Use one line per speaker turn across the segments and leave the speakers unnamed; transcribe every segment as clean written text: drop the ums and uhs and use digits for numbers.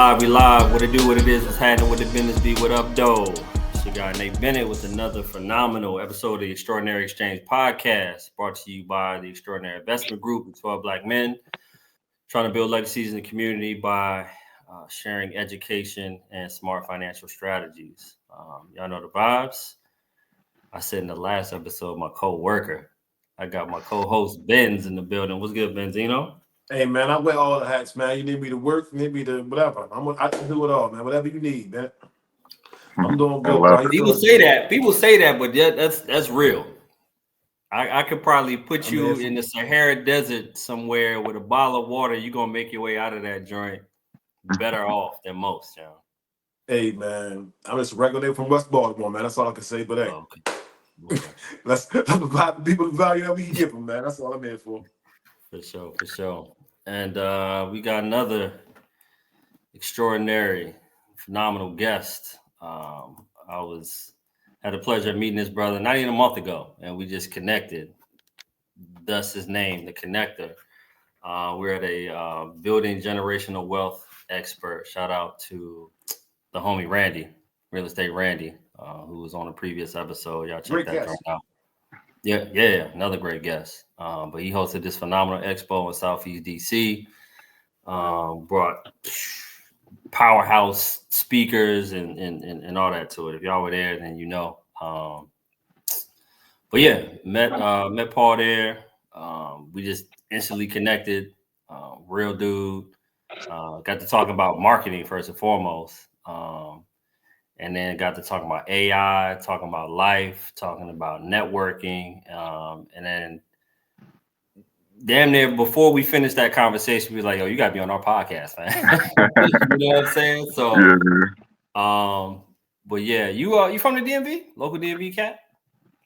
We live. What it do, what it is, what's happening, what the business be, what up, though? It's your guy, Nate Bennett, with another phenomenal episode of the Extraordinary Exchange Podcast, brought to you by the Extraordinary Investment Group with 12 Black men, trying to build legacies in the community by sharing education and smart financial strategies. Y'all know the vibes. I said in the last episode, my co-worker. I got my co-host, Benz, in the building. What's good, Benzino?
Hey, man, I wear all the hats, man. You need me to work, you need me to whatever. I can do it all, man. Whatever you need, man. I'm doing good, bro.
People say that, but that's real. I could probably put you in the Sahara Desert somewhere with a bottle of water. You're going to make your way out of that joint better off than most, y'all.
Hey, man, I'm just a regular day from West Baltimore, man. That's all I can say, but hey. Okay. Let's provide people the value that we can give them, man. That's all I'm here for.
For sure. And we got another extraordinary, phenomenal guest. I had the pleasure of meeting this brother not even a month ago, and we just connected. Thus his name, The Connector. We're at a building generational wealth expert. Shout out to the homie Randy, Real Estate Randy, who was on a previous episode. Y'all check that out. Yeah, another great guest. But he hosted this phenomenal expo in Southeast DC. Brought powerhouse speakers and all that to it. If y'all were there, then you know. But yeah, met Paul there. We just instantly connected. Real dude. Got to talk about marketing first and foremost. And then got to talking about AI, talking about life, talking about networking. And then damn near before we finished that conversation, we were like, yo, you got to be on our podcast, man. You know what I'm saying? So, but yeah, you from the DMV? Local DMV cat?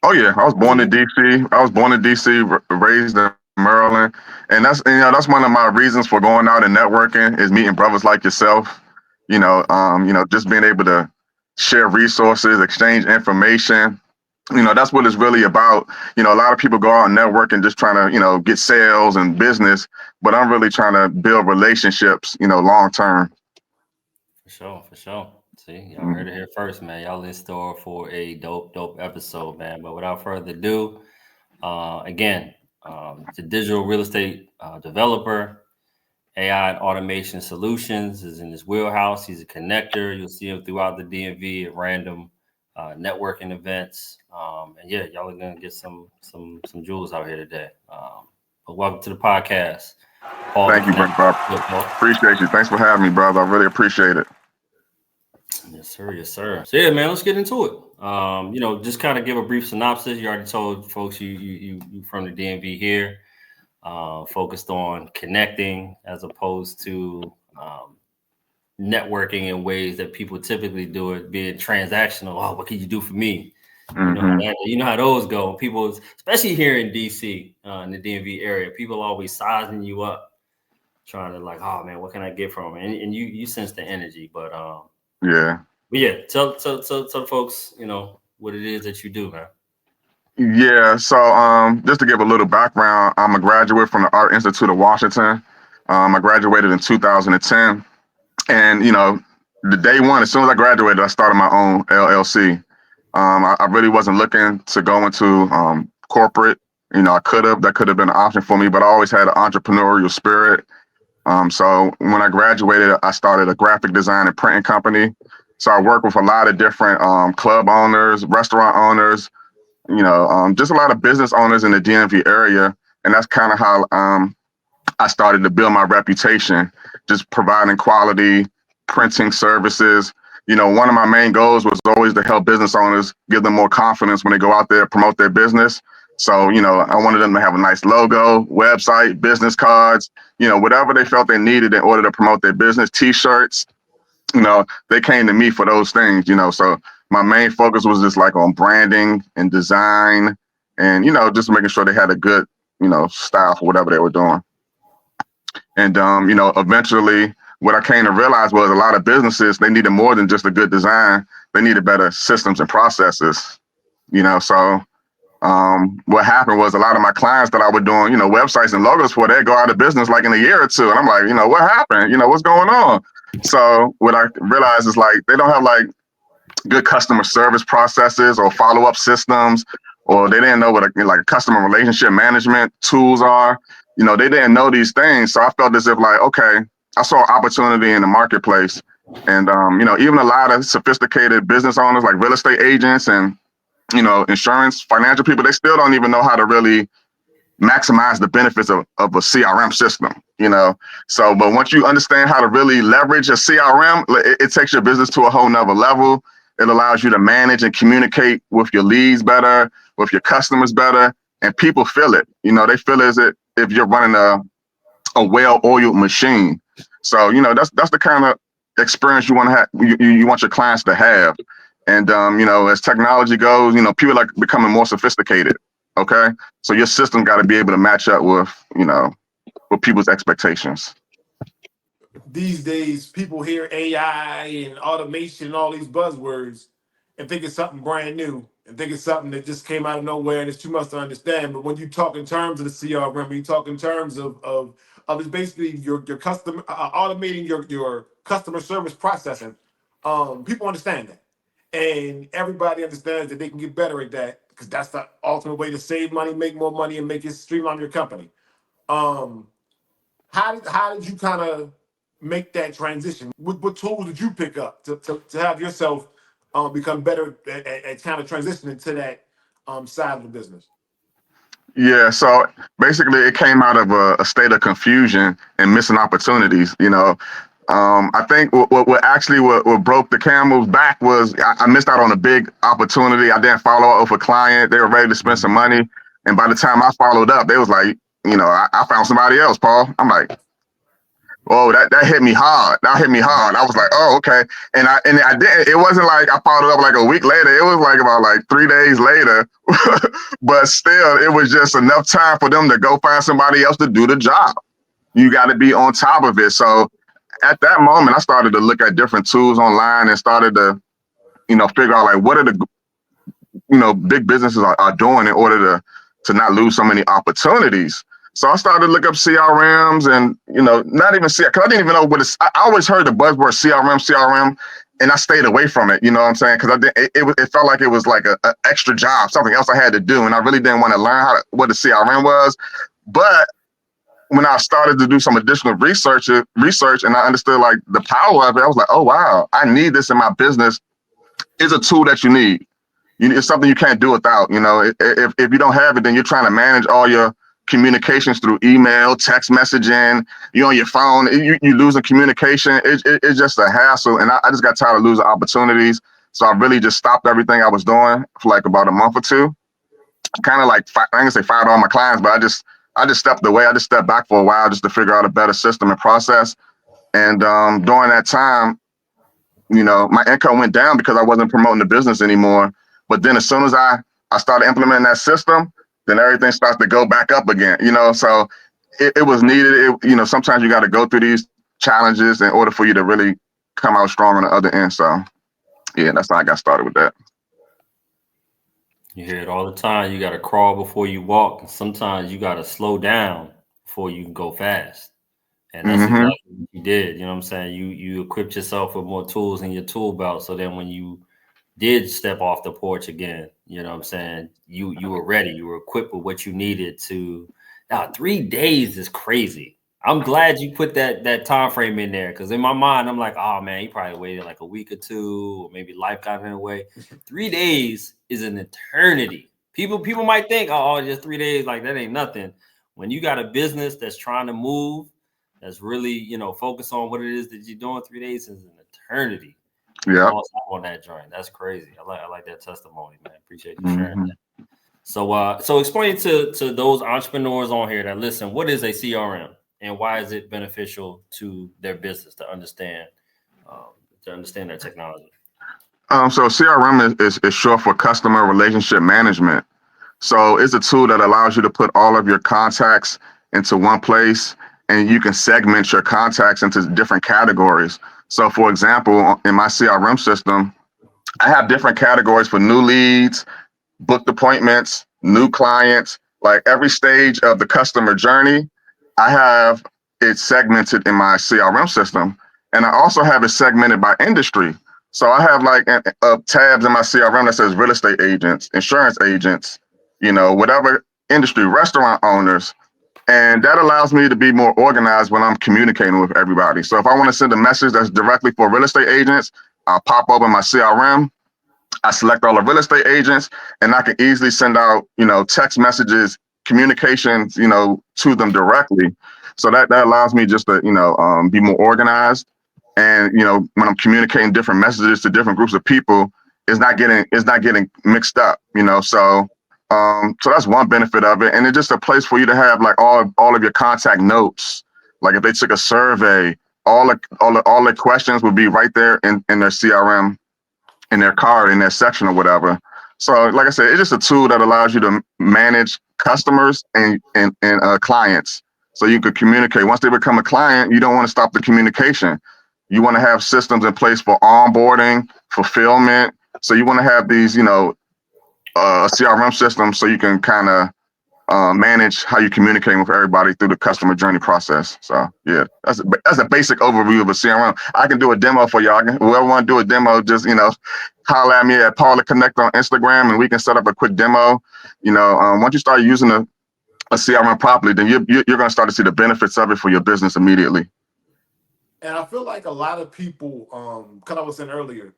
Oh, yeah. I was born in DC. Raised in Maryland. And that's one of my reasons for going out and networking is meeting brothers like yourself. Just being able to share resources, exchange information. That's what it's really about. A lot of people go out and network and just trying to, get sales and business, but I'm really trying to build relationships, long term.
For sure. See, y'all heard it here first, man. Y'all in store for a dope episode, man. But without further ado, again, the digital real estate developer. AI and automation solutions is in his wheelhouse. He's a connector. You'll see him throughout the DMV at random networking events. And yeah, y'all are gonna get some jewels out here today. But welcome to the podcast, Paul.
Thank you, Brent. Appreciate you. Thanks for having me, brother. I really appreciate it.
Yes, sir. So yeah, man, let's get into it. Just kind of give a brief synopsis. You already told folks you from the DMV here. Focused on connecting as opposed to networking in ways that people typically do it, being transactional. Oh, what can you do for me?
Mm-hmm.
You know how those go. People, especially here in DC, in the DMV area, people always sizing you up, trying to like, oh man, what can I get from them? And you sense the energy, but
yeah.
But yeah, tell the folks, what it is that you do, man.
Yeah, so just to give a little background, I'm a graduate from the Art Institute of Washington. I graduated in 2010. And, the day one, as soon as I graduated, I started my own LLC. I really wasn't looking to go into corporate. That could have been an option for me, but I always had an entrepreneurial spirit. So when I graduated, I started a graphic design and printing company. So I work with a lot of different club owners, restaurant owners, just a lot of business owners in the DMV area. And that's kind of how I started to build my reputation, just providing quality printing services. One of my main goals was always to help business owners, give them more confidence when they go out there, promote their business. So, I wanted them to have a nice logo, website, business cards, whatever they felt they needed in order to promote their business, T-shirts. They came to me for those things, so my main focus was just like on branding and design and, just making sure they had a good, style for whatever they were doing. And, eventually what I came to realize was a lot of businesses, they needed more than just a good design. They needed better systems and processes, so what happened was a lot of my clients that I was doing, websites and logos for, they'd go out of business like in a year or two. And I'm like, what happened? What's going on? So what I realized is like they don't have like good customer service processes or follow-up systems, or they didn't know what like customer relationship management tools are. They didn't know these things. So I felt as if like, okay, I saw opportunity in the marketplace. And even a lot of sophisticated business owners like real estate agents and insurance, financial people, they still don't even know how to really maximize the benefits of a CRM system. So, but once you understand how to really leverage a CRM, it takes your business to a whole nother level. It allows you to manage and communicate with your leads better, with your customers better, and people feel it. They feel as if you're running a well-oiled machine. So, that's the kind of experience you want to have. You want your clients to have. And as technology goes, people are becoming more sophisticated. Okay, so your system got to be able to match up with people's expectations.
These days, people hear AI and automation and all these buzzwords and think it's something brand new and think it's something that just came out of nowhere and it's too much to understand. But when you talk in terms of the CRM, you talk in terms of it's basically your customer automating your customer service processing. People understand that, and everybody understands that they can get better at that because that's the ultimate way to save money, make more money, and make it streamline your company. Um, how did you kind of make that transition? What tools did you pick up to have yourself become better at kind of transitioning to that side of the business?
Yeah, so basically it came out of a state of confusion and missing opportunities. I think what broke the camel's back was I missed out on a big opportunity. I didn't follow up with a client. They were ready to spend some money. And by the time I followed up, they was like, I found somebody else, Paul. I'm like, oh, that hit me hard. That hit me hard. I was like, oh, okay. And I didn't. It wasn't like I followed up like a week later. It was like about like 3 days later. But still, it was just enough time for them to go find somebody else to do the job. You got to be on top of it. So at that moment, I started to look at different tools online and started to, figure out like what are the big businesses are doing in order to not lose so many opportunities. So I started to look up CRMs and, not even CRM, because I didn't even know what I always heard the buzzword CRM, and I stayed away from it. You know what I'm saying? Because it felt like it was like a extra job, something else I had to do. And I really didn't want to learn what a CRM was. But when I started to do some additional research and I understood like the power of it, I was like, oh, wow, I need this in my business. It's a tool that you need. It's something you can't do without. If you don't have it, then you're trying to manage all your communications through email, text messaging. You're on your phone. You losing communication. It's just a hassle. And I just got tired of losing opportunities. So I really just stopped everything I was doing for like about a month or two. Kind of like I ain't gonna say fired all my clients, but I just stepped away. I just stepped back for a while just to figure out a better system and process. And during that time, my income went down because I wasn't promoting the business anymore. But then as soon as I started implementing that system, then everything starts to go back up again, so it was needed. Sometimes you got to go through these challenges in order for you to really come out strong on the other end. So yeah, that's how I got started with that.
You hear it all the time. You got to crawl before you walk. And sometimes you got to slow down before you can go fast. And that's exactly what you did. You know what I'm saying? You equipped yourself with more tools in your tool belt. So then when you did step off the porch again, you know what I'm saying? You were ready. You were equipped with what you needed to. Now, 3 days is crazy. I'm glad you put that time frame in there, because in my mind, I'm like, oh man, he probably waited like a week or two, or maybe life got in the way. 3 days is an eternity. People might think, oh, just 3 days, like that ain't nothing. When you got a business that's trying to move, that's really, focus on what it is that you're doing, 3 days is an eternity.
Yeah.
On that joint. That's crazy. I like that testimony, man. Appreciate you sharing that. So explain to those entrepreneurs on here that listen, what is a CRM and why is it beneficial to their business to understand their technology?
So CRM is short for customer relationship management. So it's a tool that allows you to put all of your contacts into one place, and you can segment your contacts into different categories. So for example, in my CRM system, I have different categories for new leads, booked appointments, new clients, like every stage of the customer journey. I have it segmented in my CRM system. And I also have it segmented by industry. So I have like tabs in my CRM that says real estate agents, insurance agents, whatever industry, restaurant owners. And that allows me to be more organized when I'm communicating with everybody. So if I want to send a message that's directly for real estate agents, I'll pop open my CRM. I select all the real estate agents, and I can easily send out, text messages, communications, to them directly. So that allows me just to, be more organized. And when I'm communicating different messages to different groups of people, it's not getting mixed up. So that's one benefit of it, and it's just a place for you to have like all of your contact notes. Like if they took a survey, all the questions would be right there in their CRM, in their card, in their section or whatever. So, like I said, it's just a tool that allows you to manage customers and clients, so you could communicate. Once they become a client, you don't want to stop the communication. You want to have systems in place for onboarding, fulfillment. So you want to have these, CRM systems so you can kind of manage how you communicate with everybody through the customer journey process. So yeah, that's a basic overview of a CRM. I can do a demo for y'all. Whoever want to do a demo, just holler at me at Paula Connect on Instagram, and we can set up a quick demo. Once you start using a CRM properly, then you're going to start to see the benefits of it for your business immediately.
And I feel like a lot of people, kind of was saying earlier,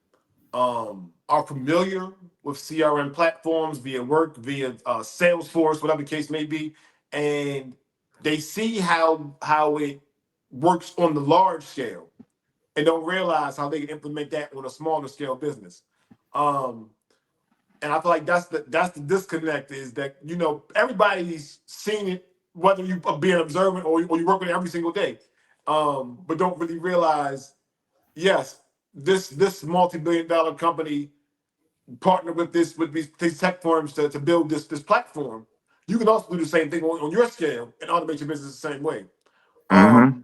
are familiar with CRM platforms via work, via Salesforce, whatever the case may be, and they see how it works on the large scale, and don't realize how they can implement that on a smaller scale business. Um, and I feel like that's the disconnect, is that everybody's seen it, whether you are being observant or you work with it every single day, but don't really realize, yes, this multi-billion-dollar company partner with these tech firms to build this platform. You can also do the same thing on your scale and automate your business the same way.
Mm-hmm.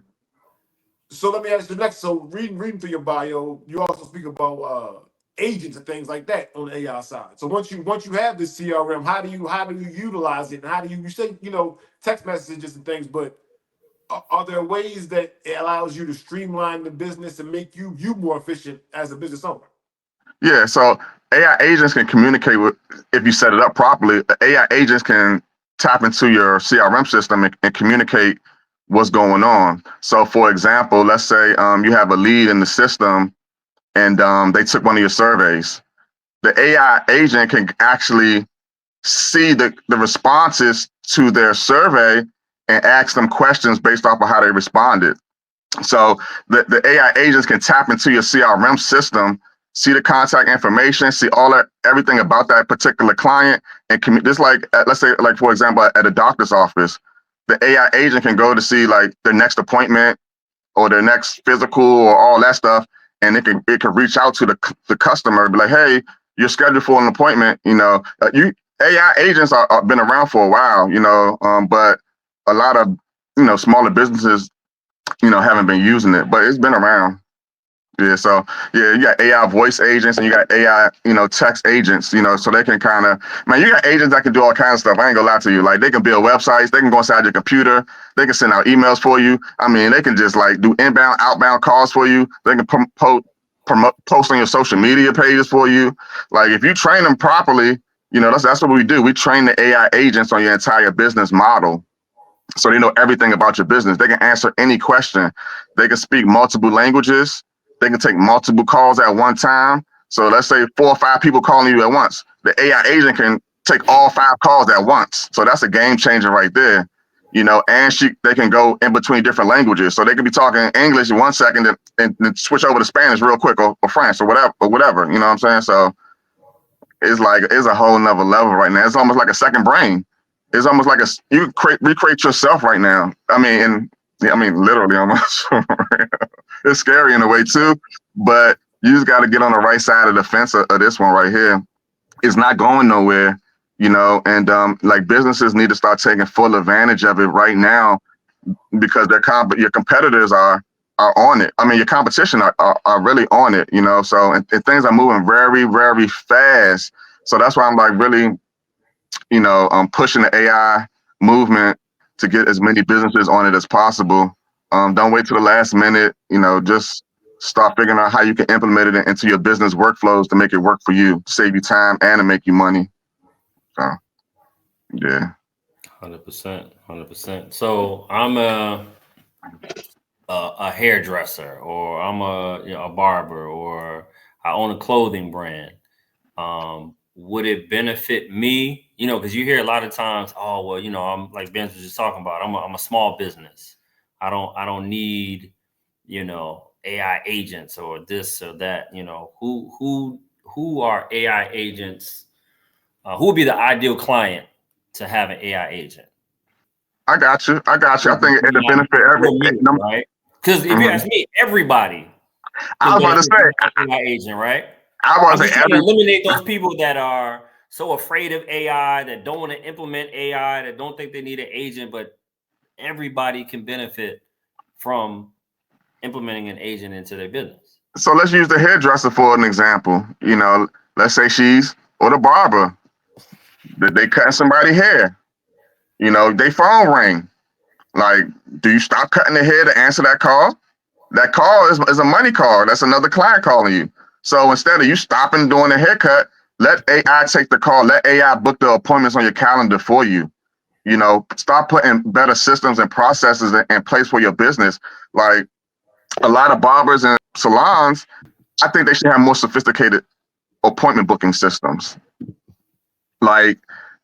So let me ask you next. So reading through your bio, you also speak about agents and things like that on the AI side. So once you have this CRM, how do you utilize it, and how do you say text messages and things, but are there ways that it allows you to streamline the business and make you more efficient as a business owner?
Yeah, so AI agents can communicate with, if you set it up properly, AI agents can tap into your CRM system and communicate what's going on. So for example, let's say you have a lead in the system, and they took one of your surveys. The AI agent can actually see the responses to their survey and ask them questions based off of how they responded. So the AI agents can tap into your CRM system, see the contact information, see everything about that particular client, and just like let's say, like for example, at a doctor's office, the AI agent can go to see like their next appointment or their next physical or all that stuff, and it can reach out to the customer and be like, hey, you're scheduled for an appointment. You AI agents are been around for a while, but a lot of smaller businesses haven't been using it, but it's been around. Yeah, so yeah, you got AI voice agents and you got AI, text agents, so they can kind of, man, you got agents that can do all kinds of stuff. I ain't gonna lie to you. Like they can build websites, they can go inside your computer, they can send out emails for you. I mean, they can just like do inbound, outbound calls for you. They can post on your social media pages for you. Like if you train them properly, that's what we do. We train the AI agents on your entire business model, so they know everything about your business. They can answer any question. They can speak multiple languages. They can take multiple calls at one time. So let's say 4 or 5 people calling you at once. The AI agent can take all 5 calls at once. So that's a game changer right there. And they can go in between different languages. So they can be talking English in 1 second and then switch over to Spanish real quick, or French or whatever. You know what I'm saying? So it's a whole nother level right now. It's almost like a second brain. It's almost like you recreate yourself right now. Literally almost. It's scary in a way too, but you just got to get on the right side of the fence of this one right here. It's not going nowhere, and like businesses need to start taking full advantage of it right now, because your competitors are on it. I mean, your competition are really on it, so and things are moving very, very fast. So that's why I'm like really, pushing the AI movement to get as many businesses on it as possible. Don't wait till the last minute, just start figuring out how you can implement it into your business workflows to make it work for you, save you time, and to make you money. So, yeah.
100%, 100%. So I'm a hairdresser, or I'm a barber, or I own a clothing brand. Would it benefit me? Because you hear a lot of times, oh well, I'm like Ben was just talking about. I'm a small business. I don't need AI agents or this or that. Who are AI agents? Who would be the ideal client to have an AI agent?
I got you. I think it'll benefit every.
For me, right? Because if you
Mhm.
ask me, everybody
I
can
was about to
benefit
say.
from an AI agent, right?
I was
I'm
about to
just
say
trying to
every.
eliminate those people that are so afraid of AI, that don't want to implement AI, that don't think they need an agent, but everybody can benefit from implementing an agent into their business.
So let's use the hairdresser for an example. Let's say she's or the barber that they cutting somebody hair. They phone ring. Like, do you stop cutting the hair to answer that call? That call is a money call. That's another client calling you. So instead of you stopping doing a haircut, let AI take the call. Let AI book the appointments on your calendar for you. Start putting better systems and processes in place for your business. Like a lot of barbers and salons, I think they should have more sophisticated appointment booking systems. Like,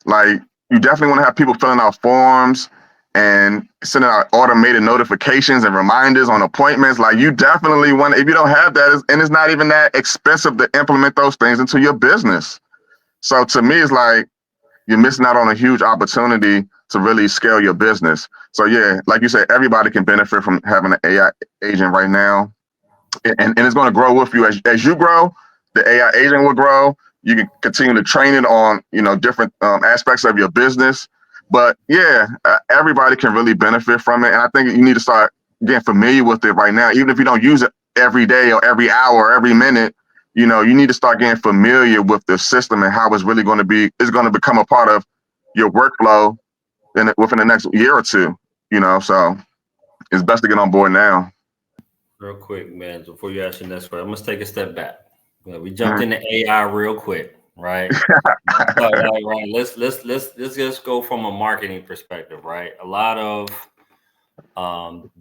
like you definitely want to have people filling out forms and sending out automated notifications and reminders on appointments. Like you definitely want, if you don't have that, and it's not even that expensive to implement those things into your business. So to me, it's like you're missing out on a huge opportunity to really scale your business. So yeah, like you said, everybody can benefit from having an AI agent right now. And it's going to grow with you as you grow. The AI agent will grow. You can continue to train it on different aspects of your business. But yeah, everybody can really benefit from it, and I think you need to start getting familiar with it right now. Even if you don't use it every day or every hour or every minute, you need to start getting familiar with the system and how it's really going to be. It's going to become a part of your workflow within the next year or two. So it's best to get on board now.
Real quick, man, before you ask your next question, let's take a step back. Yeah, we jumped
Mhm.
into AI real quick, right? Right. Let's just go from a marketing perspective, right? A lot of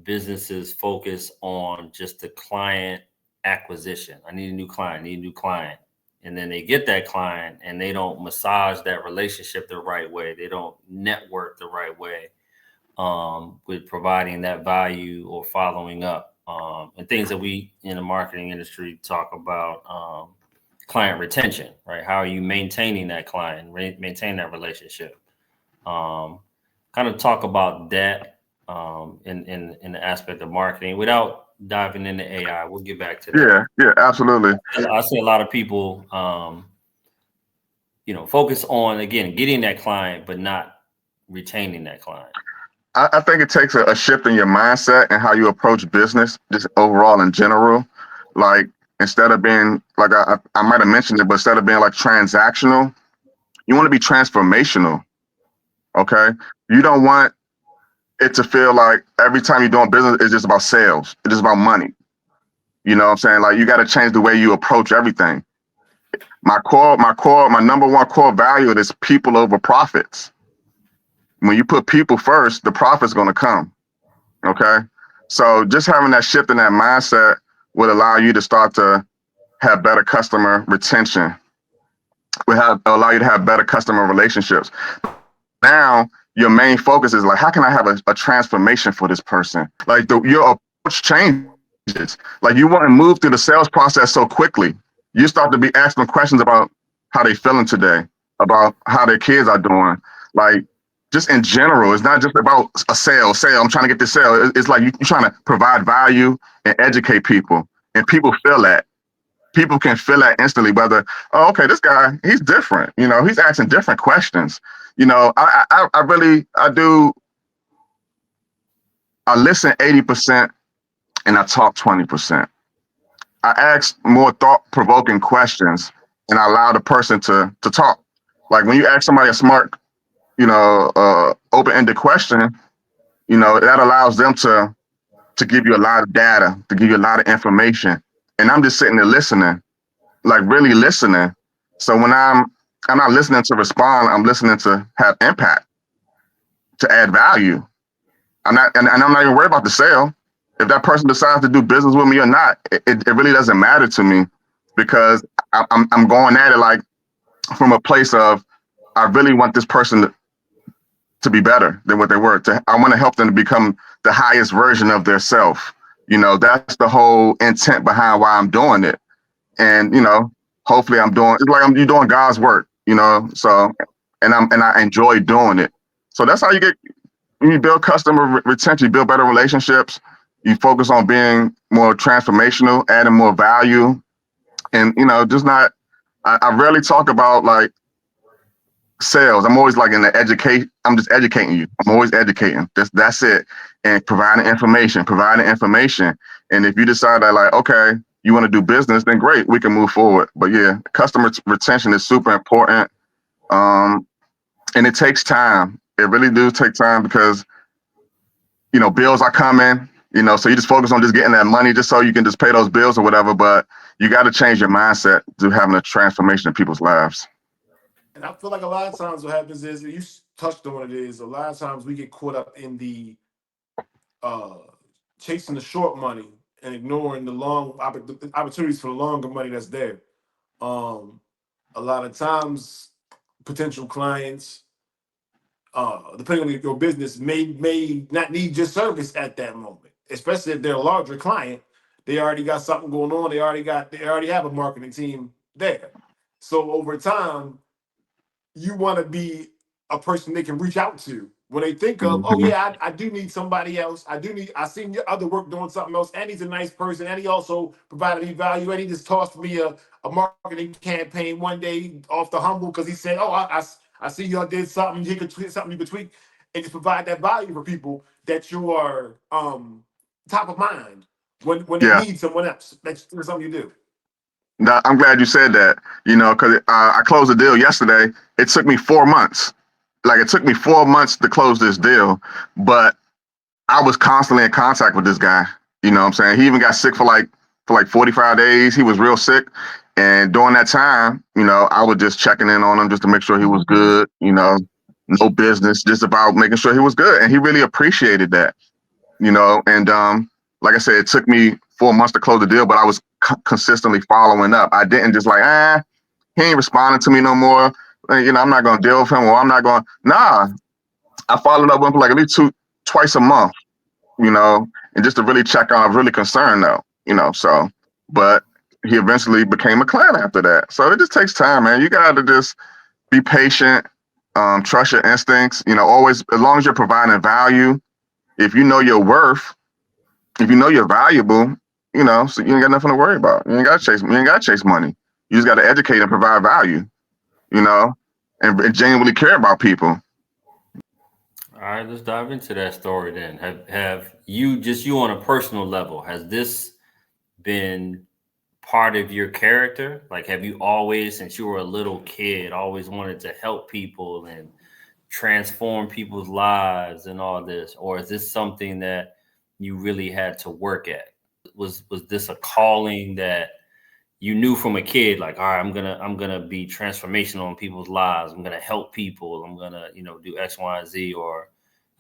businesses focus on just the client acquisition. I need a new client, I need a new client. And then they get that client and they don't massage that relationship the right way. They don't network the right way with providing that value or following up. And things that we in the marketing industry talk about client retention, right? How are you maintaining that client, maintain that relationship? Kind of talk about that in the aspect of marketing without diving into AI. We'll get back to that.
Yeah, absolutely.
I see a lot of people, focus on again getting that client, but not retaining that client.
I think it takes a shift in your mindset and how you approach business, just overall in general. Like instead of being like I might have mentioned it, but instead of being like transactional, you want to be transformational. Okay, you don't want it to feel like every time you're doing business, it's just about sales. It's just about money. You know what I'm saying? Like you got to change the way you approach everything. My number one core value is people over profits. When you put people first, the profit's going to come. Okay. So just having that shift in that mindset would allow you to start to have better customer retention. Allow you to have better customer relationships. Now your main focus is like, how can I have a transformation for this person? Like your approach changes. Like you want to move through the sales process so quickly. You start to be asking questions about how they feeling today, about how their kids are doing. Like just in general, it's not just about a sale. I'm trying to get this sale. It's like you're trying to provide value and educate people, and people feel that. People can feel that instantly. Whether, oh, okay, this guy, he's different. He's asking different questions. I really, I do. I listen 80% and I talk 20%. I ask more thought-provoking questions and I allow the person to talk. Like when you ask somebody a smart, open-ended question, that allows them to give you a lot of data, to give you a lot of information, and I'm just sitting there listening, like really listening. So when I'm not listening to respond, I'm listening to have impact, to add value. And I'm not even worried about the sale. If that person decides to do business with me or not, it really doesn't matter to me, because I'm going at it like from a place of, I really want this person to be better than what they were. I want to help them to become the highest version of their self. That's the whole intent behind why I'm doing it. And hopefully I'm doing, it's like you're doing God's work. So and I enjoy doing it. So that's how you build customer retention, you build better relationships. You focus on being more transformational, adding more value, and just not. I rarely talk about like sales. I'm always like in the educate. I'm just educating you. I'm always educating. That's it. And providing information. And if you decide that like, okay, you want to do business, then great, we can move forward. But yeah, customer retention is super important. And it takes time. It really does take time, because bills are coming. So you just focus on just getting that money just so you can just pay those bills or whatever. But you got to change your mindset to having a transformation in people's lives.
And I feel like a lot of times what happens is, you touched on what it is, a lot of times we get caught up in the uh, chasing the short money and ignoring the opportunities for the longer money that's there. Um, a lot of times, potential clients, depending on your business, may not need your service at that moment. Especially if they're a larger client, they already got something going on. They already have a marketing team there. So over time, you want to be a person they can reach out to when they think of, oh
Mm-hmm.
yeah, I do need somebody else. I seen your other work doing something else, and he's a nice person, and he also provided me value, and he just tossed me a marketing campaign one day off the humble because he said, oh, I see y'all did something. You could tweak something, you could tweak, and just provide that value for people that you are top of mind when they
Yeah.
need someone else. That's something you do.
I'm glad you said that, because I closed a deal yesterday. It took me 4 months. Like, it took me 4 months to close this deal, but I was constantly in contact with this guy. You know what I'm saying? He even got sick for like 45 days. He was real sick. And during that time, I was just checking in on him just to make sure he was good, no business, just about making sure he was good. And he really appreciated that, and like I said, it took me 4 months to close the deal, but I was consistently following up. I didn't just like, he ain't responding to me no more. I'm not going to deal with him, or I'm not going. Nah, I followed up with him like at least twice a month, and just to really check on. I was really concerned though, So, but he eventually became a client after that. So it just takes time, man. You got to just be patient, trust your instincts. Always, as long as you're providing value, if you know your worth, if you know you're valuable, so you ain't got nothing to worry about. You ain't got to chase money. You just got to educate and provide value, you know, and genuinely care about people.
All right, let's dive into that story then. Have you, just you on a personal level, has this been part of your character? Like, have you always, since you were a little kid, always wanted to help people and transform people's lives and all this? Or is this something that you really had to work at? Was this a calling that you knew from a kid, like, all right, I'm gonna be transformational in people's lives. I'm gonna help people. I'm gonna, do X, Y, and Z? Or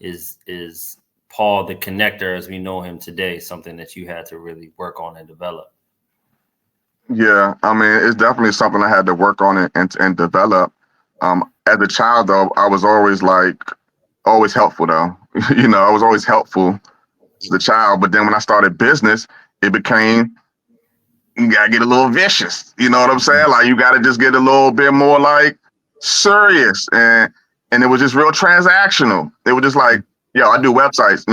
is Paul the connector as we know him today something that you had to really work on and develop?
Yeah, I mean, it's definitely something I had to work on and develop. As a child, though, I was always always helpful, though. I was always helpful as a child. But then when I started business, it became, you gotta get a little vicious. You know what I'm saying? Like, you gotta just get a little bit more like serious, and it was just real transactional. It was just like, yo, I do websites.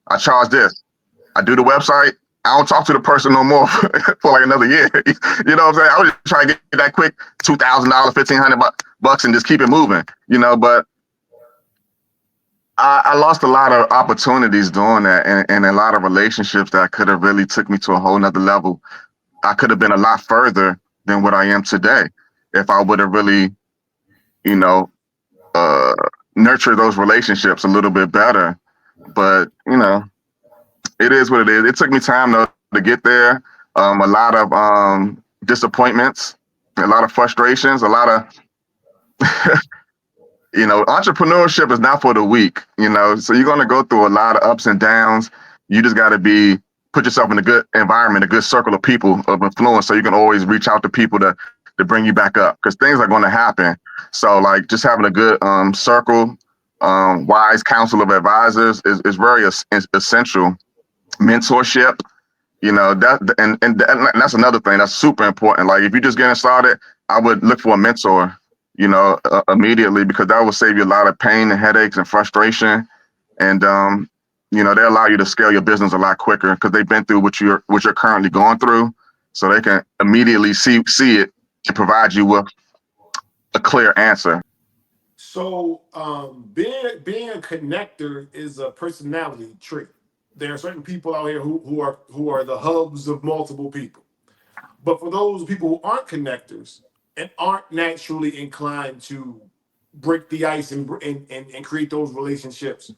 I charge this. I do the website. I don't talk to the person no more for like another year. You know what I'm saying? I was just trying to get that quick $2,000, $1,500 and just keep it moving. But I lost a lot of opportunities doing that, and a lot of relationships that could have really took me to a whole nother level. I could have been a lot further than what I am today if I would have really, you know, uh, nurtured those relationships a little bit better. But, it is what it is. It took me time to get there. a lot of disappointments, a lot of frustrations, a lot of entrepreneurship is not for the weak, so you're going to go through a lot of ups and downs. You just got to put yourself in a good environment, a good circle of people of influence, so you can always reach out to people to bring you back up, because things are going to happen. So like just having a good circle, wise council of advisors is very essential. Mentorship, and that's another thing that's super important. Like if you're just getting started, I would look for a mentor, immediately, because that will save you a lot of pain and headaches and frustration. And they allow you to scale your business a lot quicker because they've been through what you're currently going through, so they can immediately see it and provide you with a clear answer.
So being a connector is a personality trait. There are certain people out here who are the hubs of multiple people. But for those people who aren't connectors and aren't naturally inclined to break the ice and create those relationships,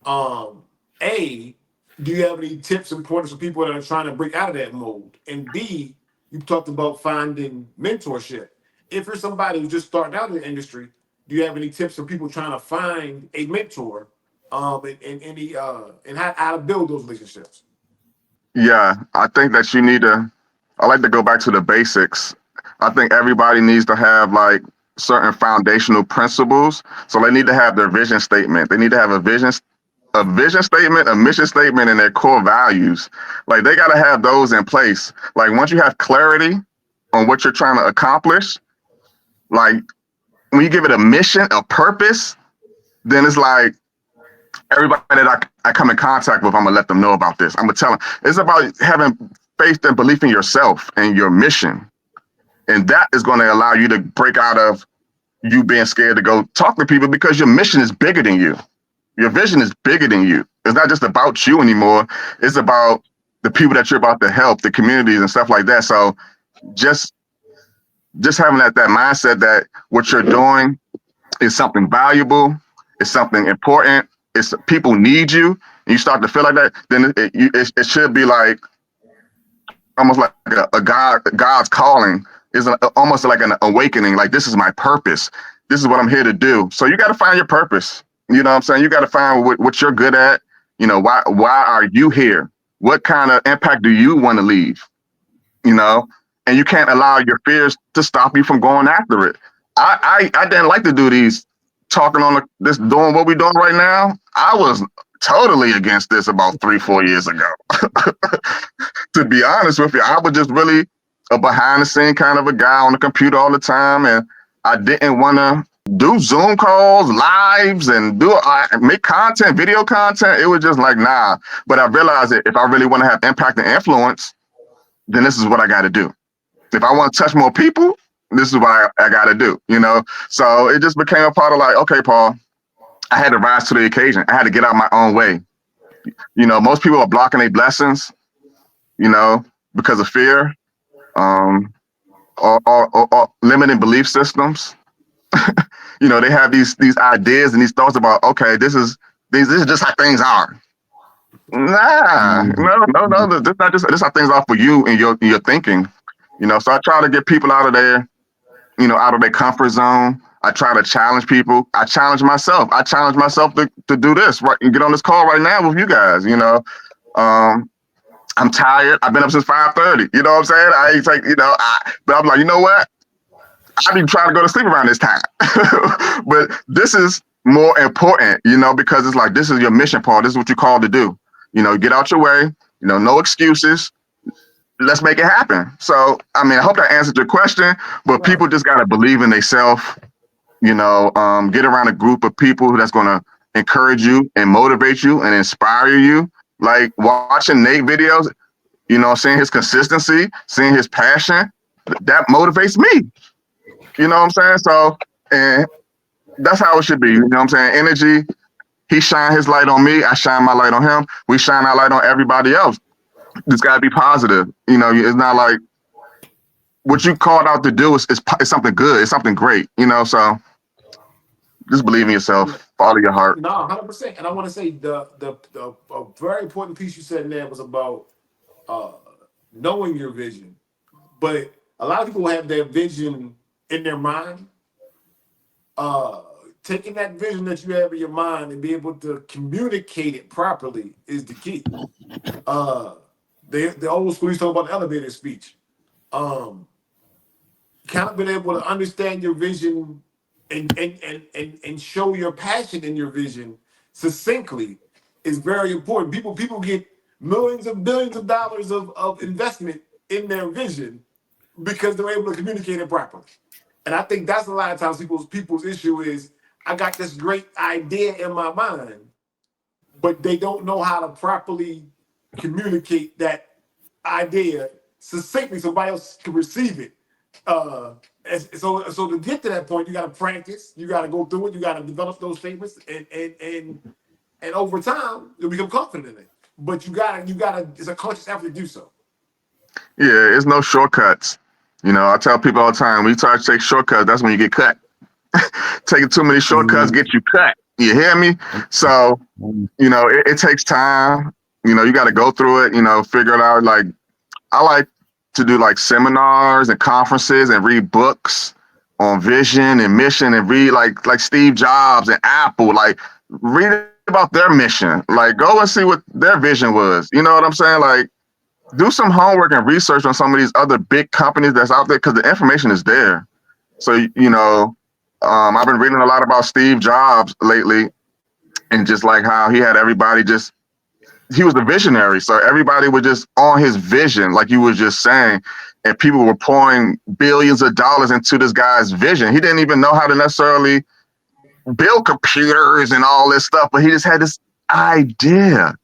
um, A, do you have any tips and pointers for people that are trying to break out of that mold? And B, you talked about finding mentorship. If you're somebody who's just starting out in the industry, do you have any tips for people trying to find a mentor? And how to build those relationships?
Yeah, I think that you need to. I like to go back to the basics. I think everybody needs to have like certain foundational principles. So they need to have their vision statement. They need to have a vision statement, a mission statement, and their core values. Like they got to have those in place. Like once you have clarity on what you're trying to accomplish, like when you give it a mission, a purpose, then it's like everybody that I come in contact with, I'm gonna let them know about this. I'm gonna tell them it's about having faith and belief in yourself and your mission, and that is going to allow you to break out of you being scared to go talk to people, because your mission is bigger than you. Your vision is bigger than you. It's not just about you anymore. It's about the people that you're about to help, the communities and stuff like that. So just having that mindset that what you're doing is something valuable, it's something important, it's people need you, and you start to feel like that, then it should be like almost like God's calling is almost like an awakening. Like this is my purpose. This is what I'm here to do. So you got to find your purpose. You know what I'm saying? You got to find what you're good at. Why are you here? What kind of impact do you want to leave? You know, and you can't allow your fears to stop you from going after it. I didn't like to do these talking on this doing what we're doing right now. I was totally against this about 3-4 years ago. To be honest with you, I was just really a behind the scene kind of a guy on the computer all the time, and I didn't want to do Zoom calls, lives, and make content, video content. It was just like nah. But I realized that if I really want to have impact and influence, then this is what I got to do. If I want to touch more people, this is what I got to do. So it just became a part of like, okay, Paul, I had to rise to the occasion. I had to get out my own way. Most people are blocking their blessings, because of fear, um, or limiting belief systems. They have these ideas and these thoughts about, okay, this is just how things are. Nah, no, this not just this how things are for you and your thinking. So I try to get people out of there, out of their comfort zone. I try to challenge people. I challenge myself. I challenge myself to do this, right, and get on this call right now with you guys. I'm tired. I've been up since 5:30. You know what I'm saying? I ain't take, but I'm like, you know what? I've been trying to go to sleep around this time. But this is more important, because it's like, this is your mission, Paul. This is what you're called to do. Get out your way, no excuses. Let's make it happen. So, I mean, I hope that answered your question, but people just got to believe in themselves, get around a group of people that's going to encourage you and motivate you and inspire you. Like watching Nate videos, seeing his consistency, seeing his passion, that motivates me. You know what I'm saying? So, and that's how it should be. You know what I'm saying? Energy. He shine his light on me. I shine my light on him. We shine our light on everybody else. It's got to be positive. It's not like what you called out to do is something good. It's something great. So just believe in yourself. Follow your heart.
No, 100%. And I want to say the a very important piece you said in there was about uh, knowing your vision, but a lot of people have their vision in their mind. Taking that vision that you have in your mind and be able to communicate it properly is the key. Uh, the old school used to talk about the elevator speech. Um, kind of been able to understand your vision and show your passion in your vision succinctly is very important. People get millions of billions of dollars of investment in their vision because they're able to communicate it properly. And I think that's a lot of times people's issue is I got this great idea in my mind, but they don't know how to properly communicate that idea succinctly so somebody else can receive it. So to get to that point, you got to practice. You got to go through it. You got to develop those statements, and over time, you'll become confident in it. But you gotta. It's a conscious effort to do so.
Yeah, it's no shortcuts. I tell people all the time, when you try to take shortcuts, that's when you get cut. Taking too many shortcuts get you cut. You hear me? So, it takes time. You got to go through it, figure it out. Like, I like to do like seminars and conferences and read books on vision and mission and read like Steve Jobs and Apple, like read about their mission. Like, go and see what their vision was. You know what I'm saying? Like, do some homework and research on some of these other big companies that's out there because the information is there. So, I've been reading a lot about Steve Jobs lately and just like how he had everybody he was the visionary. So everybody was just on his vision, like you were just saying, and people were pouring billions of dollars into this guy's vision. He didn't even know how to necessarily build computers and all this stuff, but he just had this idea.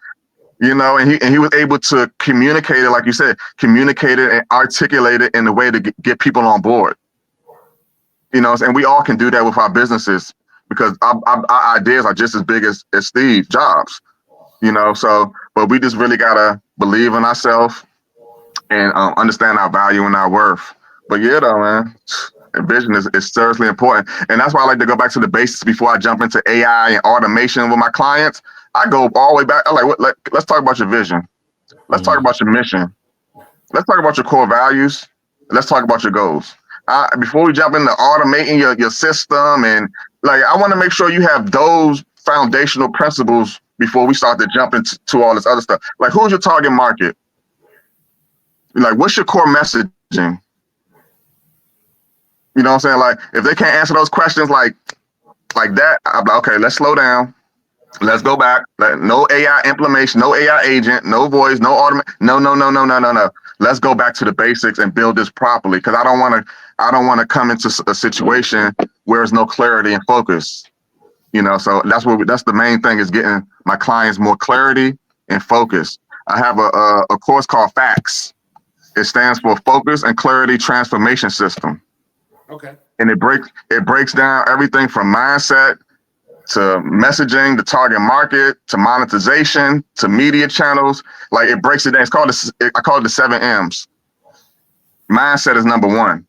And he was able to communicate it, like you said, communicate it and articulate it in a way to get people on board. And we all can do that with our businesses because our ideas are just as big as Steve Jobs. So, but we just really gotta believe in ourselves and understand our value and our worth. But yeah, though, man, vision is seriously important, and that's why I like to go back to the basics before I jump into AI and automation with my clients. I go all the way back. I'm like, let's talk about your vision. Let's talk about your mission. Let's talk about your core values. Let's talk about your goals. Before we jump into automating your system, and like, I want to make sure you have those foundational principles before we start to jump into all this other stuff. Like, who's your target market? Like, what's your core messaging? You know what I'm saying? Like, if they can't answer those questions like that, I'm like, okay, let's slow down. Let's go back. No AI implementation, no AI agent, no voice, no automation. No. Let's go back to the basics and build this properly. Because I don't want to come into a situation where there's no clarity and focus. So that's the main thing, is getting my clients more clarity and focus. I have a course called FACTS. It stands for Focus and Clarity Transformation System.
Okay.
And it breaks down everything from mindset to messaging, the target market, to monetization, to media channels. Like, it breaks it down. I call it the 7 M's. Mindset is number one.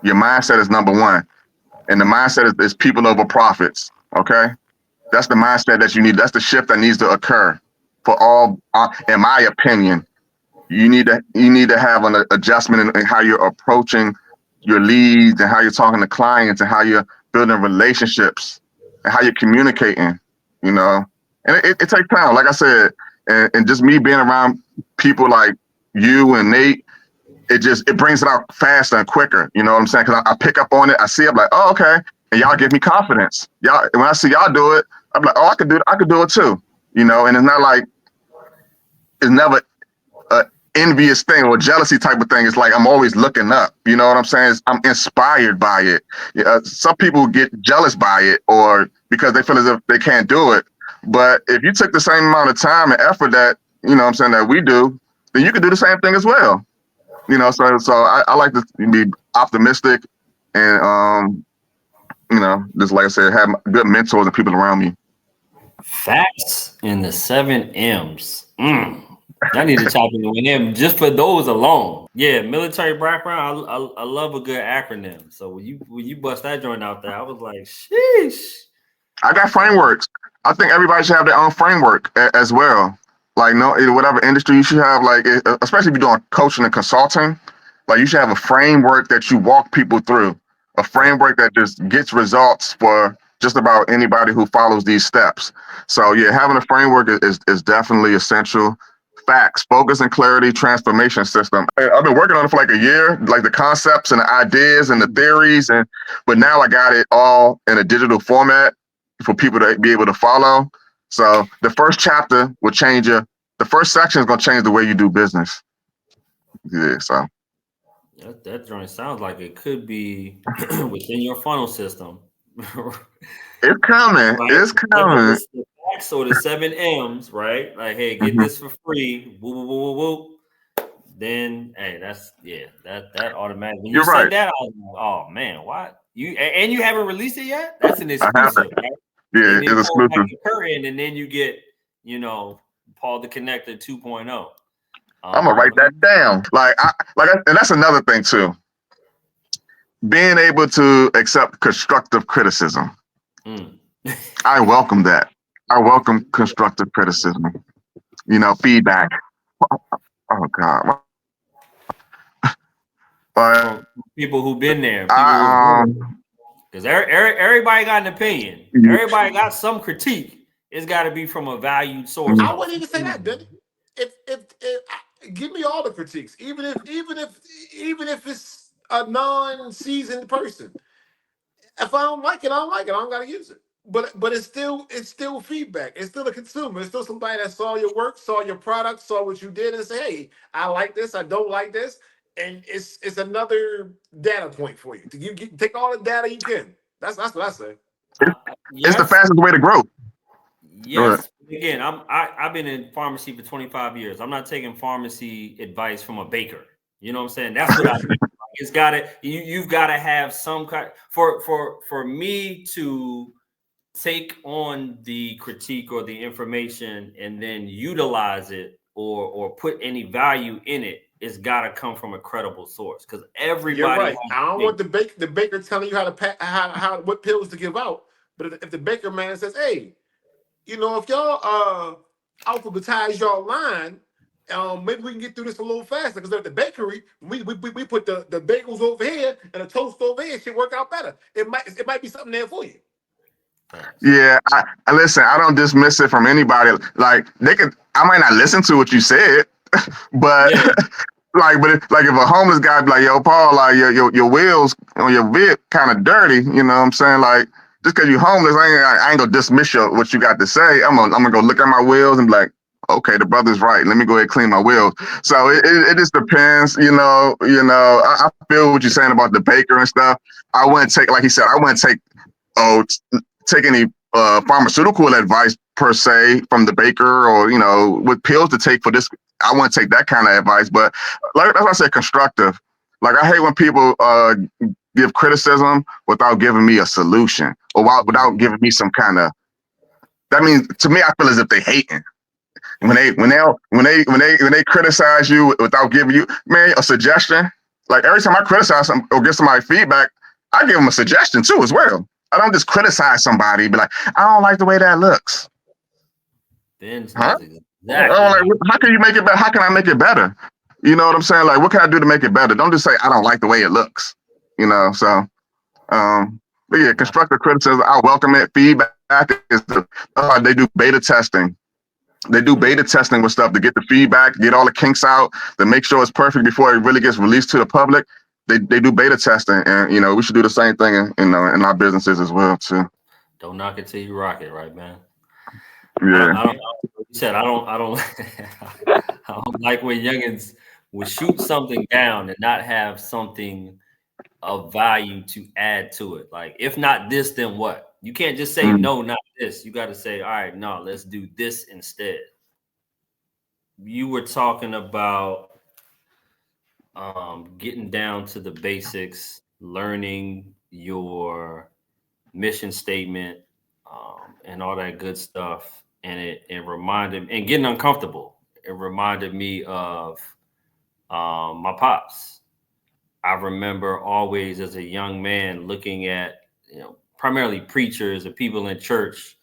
Your mindset is number one. And the mindset is people over profits. Okay. That's the mindset that you need. That's the shift that needs to occur for all, in my opinion. You need to have an adjustment in how you're approaching your leads and how you're talking to clients and how you're building relationships and how you're communicating, And it takes time, like I said, and just me being around people like you and Nate, it brings it out faster and quicker. You know what I'm saying? Because I pick up on it, I see it, I'm like, oh, okay, and y'all give me confidence. Y'all, when I see y'all do it, I'm like, oh, I could do it too. And it's not like, it's never a envious thing or jealousy type of thing. It's like I'm always looking up. You know what I'm saying? I'm inspired by it. Some people get jealous by it or because they feel as if they can't do it. But if you took the same amount of time and effort that, that we do, then you could do the same thing as well. So I like to be optimistic and, just like I said, have good mentors and people around me.
Facts in the 7 M's. I need to chop in with him just for those alone. Yeah, military background. I love a good acronym. So when you bust that joint out there, I was like, sheesh.
I got frameworks. I think everybody should have their own framework as well. like no, whatever industry you should have, like especially if you're doing coaching and consulting, like you should have a framework that you walk people through, a framework that just gets results for just about anybody who follows these steps. So yeah, having a framework is definitely essential. Facts, focus and clarity, transformation system. I've been working on it for like a year, like the concepts and the ideas and the theories, but now I got it all in a digital format for people to be able to follow. So the first chapter will change you. The first section is going to change the way you do business. Yeah. So
That joint sounds like it could be within your funnel system.
it's coming.
Right?
It's
The
coming.
facts or the 7 M's, right? Like, hey, get
Mhm.
this for free. Woo, woo, woo, woo, woo. Then, hey, that automatic. When you
You're
said
right.
that, I was like, oh man, what? And you haven't released it yet? That's an
I have
exclusive,
it.
right?
Yeah,
And then
it's
pull back
exclusive.
the curtain, and then you get, Paul the Connector 2.0.
I'm gonna write
Let me.
that down. And that's another thing too. Being able to accept constructive criticism.
Mm.
I welcome that. I welcome constructive criticism. Feedback. Oh God. But
From people who've been there, people who've
I
done it. Because everybody got an opinion. Everybody got some critique. It's got to be from a valued source,
I
though.
wouldn't even say that, Benny. Give me all the critiques, even if it's a non-seasoned person. If I don't like it, I don't like it. I don't gotta use it. But it's still feedback. It's still a consumer. It's still somebody that saw your work, saw your product, saw what you did, and say, hey, I like this, I don't like this. And it's another data point for you. Take all the data you can. That's what I say.
it's, it's the
Yes,
fastest way to grow. Go ahead.
yes. Again, I've been in pharmacy for 25 years. I'm not taking pharmacy advice from a baker. You know what I'm saying? That's what I mean. It's got to you've got to have some kind for me to take on the critique or the information and then utilize it or put any value in it. It's got to come from a credible source because
You're
everybody
right.
has
I don't
big.
want the baker telling you how to how what pills to give out. But if the baker man says, hey, if y'all alphabetize y'all line, maybe we can get through this a little faster. Because at the bakery, we put the bagels over here and the toast over here, shit work out better. It might be something there for you.
Thanks.
Yeah, I listen. I don't dismiss it from anybody. Like I might not listen to what you said, but
Yeah,
if a homeless guy be like, yo, Paul, like your wheels on your vid kind of dirty, you know what I'm saying? Like just because you're homeless, I ain't gonna dismiss what you got to say. I'm gonna go look at my wheels and be like, okay, the brother's right. Let me go ahead and clean my wheels. So it just depends, I feel what you're saying about the baker and stuff. I wouldn't take, like he said, I wouldn't oh take any pharmaceutical advice per se from the baker or what pills to take for this. I wouldn't take that kind of advice, but like that's why I said constructive. Like I hate when people give criticism without giving me a solution or without giving me some kind of. That means to me, I feel as if they hating when they criticize you without giving you a suggestion. Like every time I criticize some or give somebody feedback, I give them a suggestion too as well. I don't just criticize somebody, be like, I don't like the way that looks.
Ben
Huh?
knows
I'm
exactly
like,
how.
how can you make it better? How can I make it better? You know what I'm saying? Like, what can I do to make it better? Don't just say I don't like the way it looks. So but yeah, constructive criticism, I welcome it. Feedback is they do beta testing. They do beta testing with stuff to get the feedback, get all the kinks out, to make sure it's perfect before it really gets released to the public. They do beta testing, and we should do the same thing in our businesses as well too.
Don't knock it till you rock it, right, man?
Yeah.
I don't. You said I don't. I don't. I don't like when youngins will shoot something down and not have something of value to add to it. Like, if not this, then what? You can't just say
Mm.
no, not this. You got to say, all right, no, let's do this instead. You were talking about getting down to the basics, learning your mission statement, and all that good stuff. And it reminded and getting uncomfortable. It reminded me of my pops. I remember always as a young man looking at primarily preachers and people in church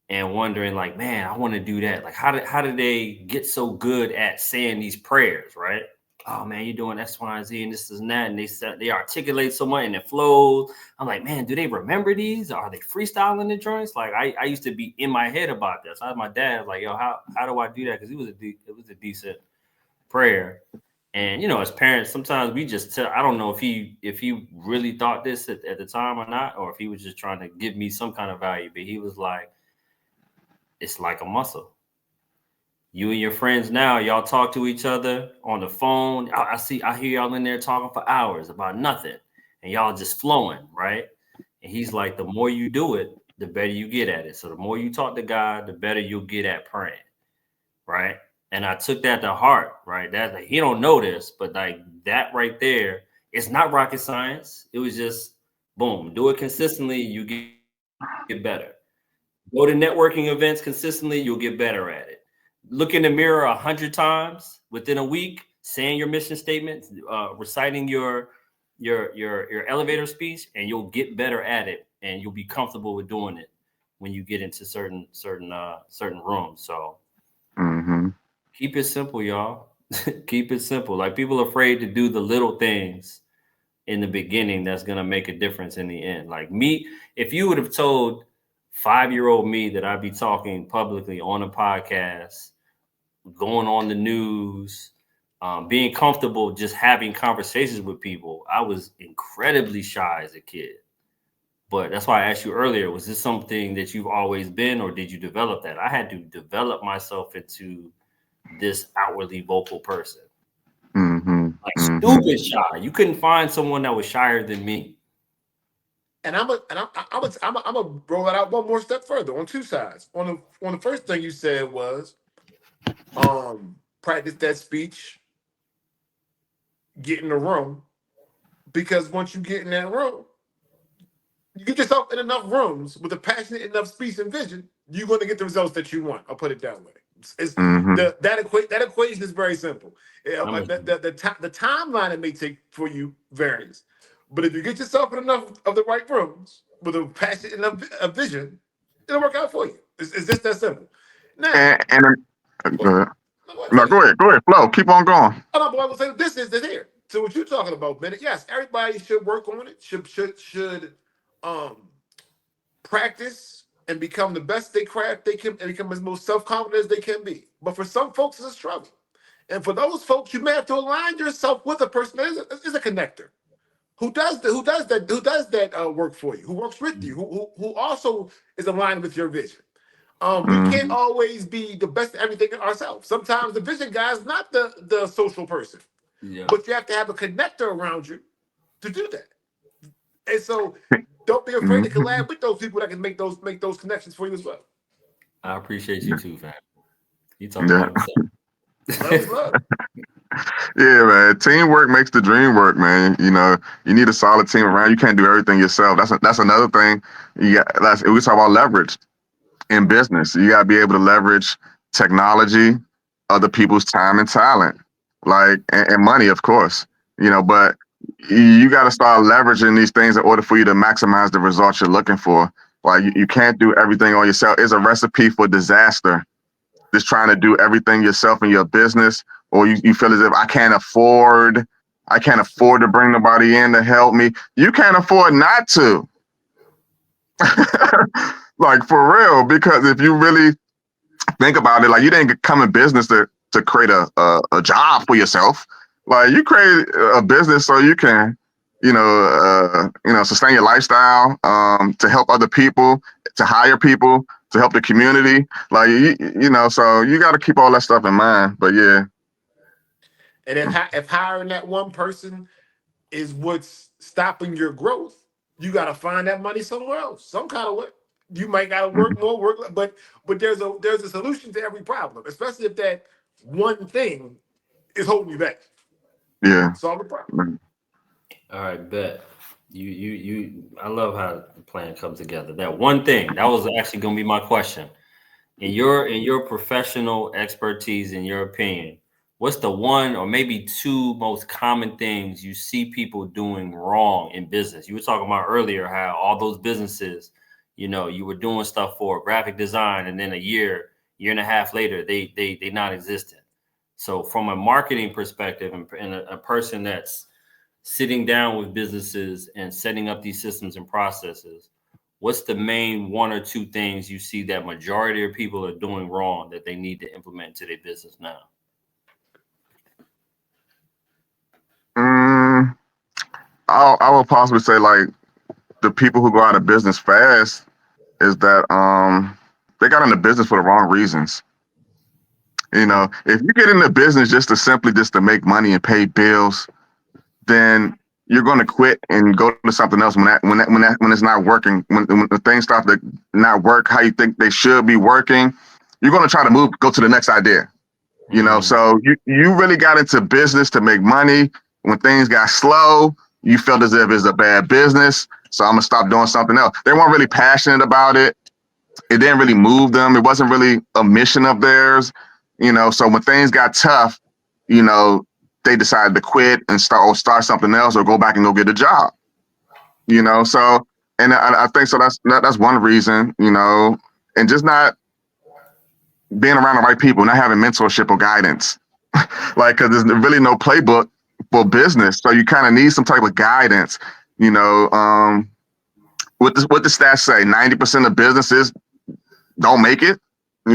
and wondering like, man, I want to do that. Like, how did they get so good at saying these prayers, right? Oh man, you're doing X, Y, and Z, and this and that, and they articulate so much and it flows. I'm like, man, do they remember these? Or are they freestyling the joints? Like, I used to be in my head about this. I had my dad like, yo, how do I do that? Because it was a decent prayer. And you know, as parents, sometimes we just tell. I don't know if he really thought this at the time or not, or if he was just trying to give me some kind of value. But he was like, it's like a muscle. You and your friends now, y'all talk to each other on the phone. I hear y'all in there talking for hours about nothing, and y'all just flowing, right? And he's like, the more you do it, the better you get at it. So the more you talk to God, the better you'll get at praying, right? And I took that to heart, right? That like, he don't know this, but like that right there, it's not rocket science. It was just boom, do it consistently, you get better. Go to networking events consistently, you'll get better at it. Look in the mirror 100 times within a week, saying your mission statement, reciting your elevator speech, and you'll get better at it, and you'll be comfortable with doing it when you get into certain rooms. So keep it simple, y'all. Keep it simple. Like people are afraid to do the little things in the beginning that's gonna make a difference in the end. Like me, if you would have told 5-year-old me that I'd be talking publicly on a podcast, going on the news, being comfortable just having conversations with people, I was incredibly shy as a kid. But that's why I asked you earlier, was this something that you've always been, or did you develop that? I had to develop myself into this outwardly vocal person. Like stupid shy. You couldn't find someone that was shyer than me.
And I'm gonna roll it out one more step further on two sides. On the first thing you said was practice that speech, get in the room, because once you get in that room, you get yourself in enough rooms with a passionate enough speech and vision, you're going to get the results that you want. I'll put it that way. That equation is very simple. The timeline it may take for you varies, but if you get yourself in enough of the right rooms with a passionate enough vision, it'll work out for you. It's just that simple. Now,
Go ahead. No, go ahead, flow. Keep on going.
I will say this is here. So what you're talking about, Bennett? Yes, everybody should work on it. Should practice and become the best they craft they can, and become as most self-confident as they can be. But for some folks, it's a struggle. And for those folks, you may have to align yourself with a person that is a connector who does that work for you, who works with you, who also is aligned with your vision. We can't always be the best at everything ourselves. Sometimes the vision guy is not the social person, but you have to have a connector around you to do that. And so, don't be afraid to collab with those people that can make those connections for you as well.
I appreciate you too, fam. You talking about himself.
Yeah, man. Teamwork makes the dream work, man. You know, you need a solid team around. You can't do everything yourself. That's another thing. We talk about leverage in business. You gotta be able to leverage technology, other people's time and talent, like and money, of course. You know, but you got to start leveraging these things in order for you to maximize the results you're looking for. Like you can't do everything on yourself. It's a recipe for disaster. Just trying to do everything yourself in your business, or you feel as if I can't afford to bring nobody in to help me. You can't afford not to. Like for real, because if you really think about it, like you didn't come in business to create a job for yourself. Like you create a business so you can, sustain your lifestyle, to help other people, to hire people, to help the community. Like so you got to keep all that stuff in mind. But yeah.
And if hiring that one person is what's stopping your growth, you got to find that money somewhere else, some kind of way. You might got to work more, but there's a solution to every problem, especially if that one thing is holding you back.
Yeah.
Solve the problem.
All right, bet. You I love how the plan comes together. That one thing, that was actually gonna be my question. In your professional expertise, in your opinion, what's the one or maybe two most common things you see people doing wrong in business? You were talking about earlier how all those businesses, You were doing stuff for graphic design, and then a year and a half later, they non-existent. So from a marketing perspective, and a person that's sitting down with businesses and setting up these systems and processes, what's the main one or two things you see that majority of people are doing wrong that they need to implement into their business now?
I would possibly say like the people who go out of business fast is that they got into business for the wrong reasons. If you get into business just to make money and pay bills, then you're going to quit and go to something else when it's not working. When the things start to not work how you think they should be working, you're going to try to go to the next idea. So you really got into business to make money. When things got slow, you felt as if it's a bad business. So I'm gonna stop doing something else. They weren't really passionate about it. It didn't really move them. It wasn't really a mission of theirs. So when things got tough, they decided to quit and start something else or go back and go get a job. So and I think so that's one reason, and just not being around the right people, not having mentorship or guidance. Like, because there's really no playbook for business, so you kind of need some type of guidance. What the stats say, 90% of businesses don't make it,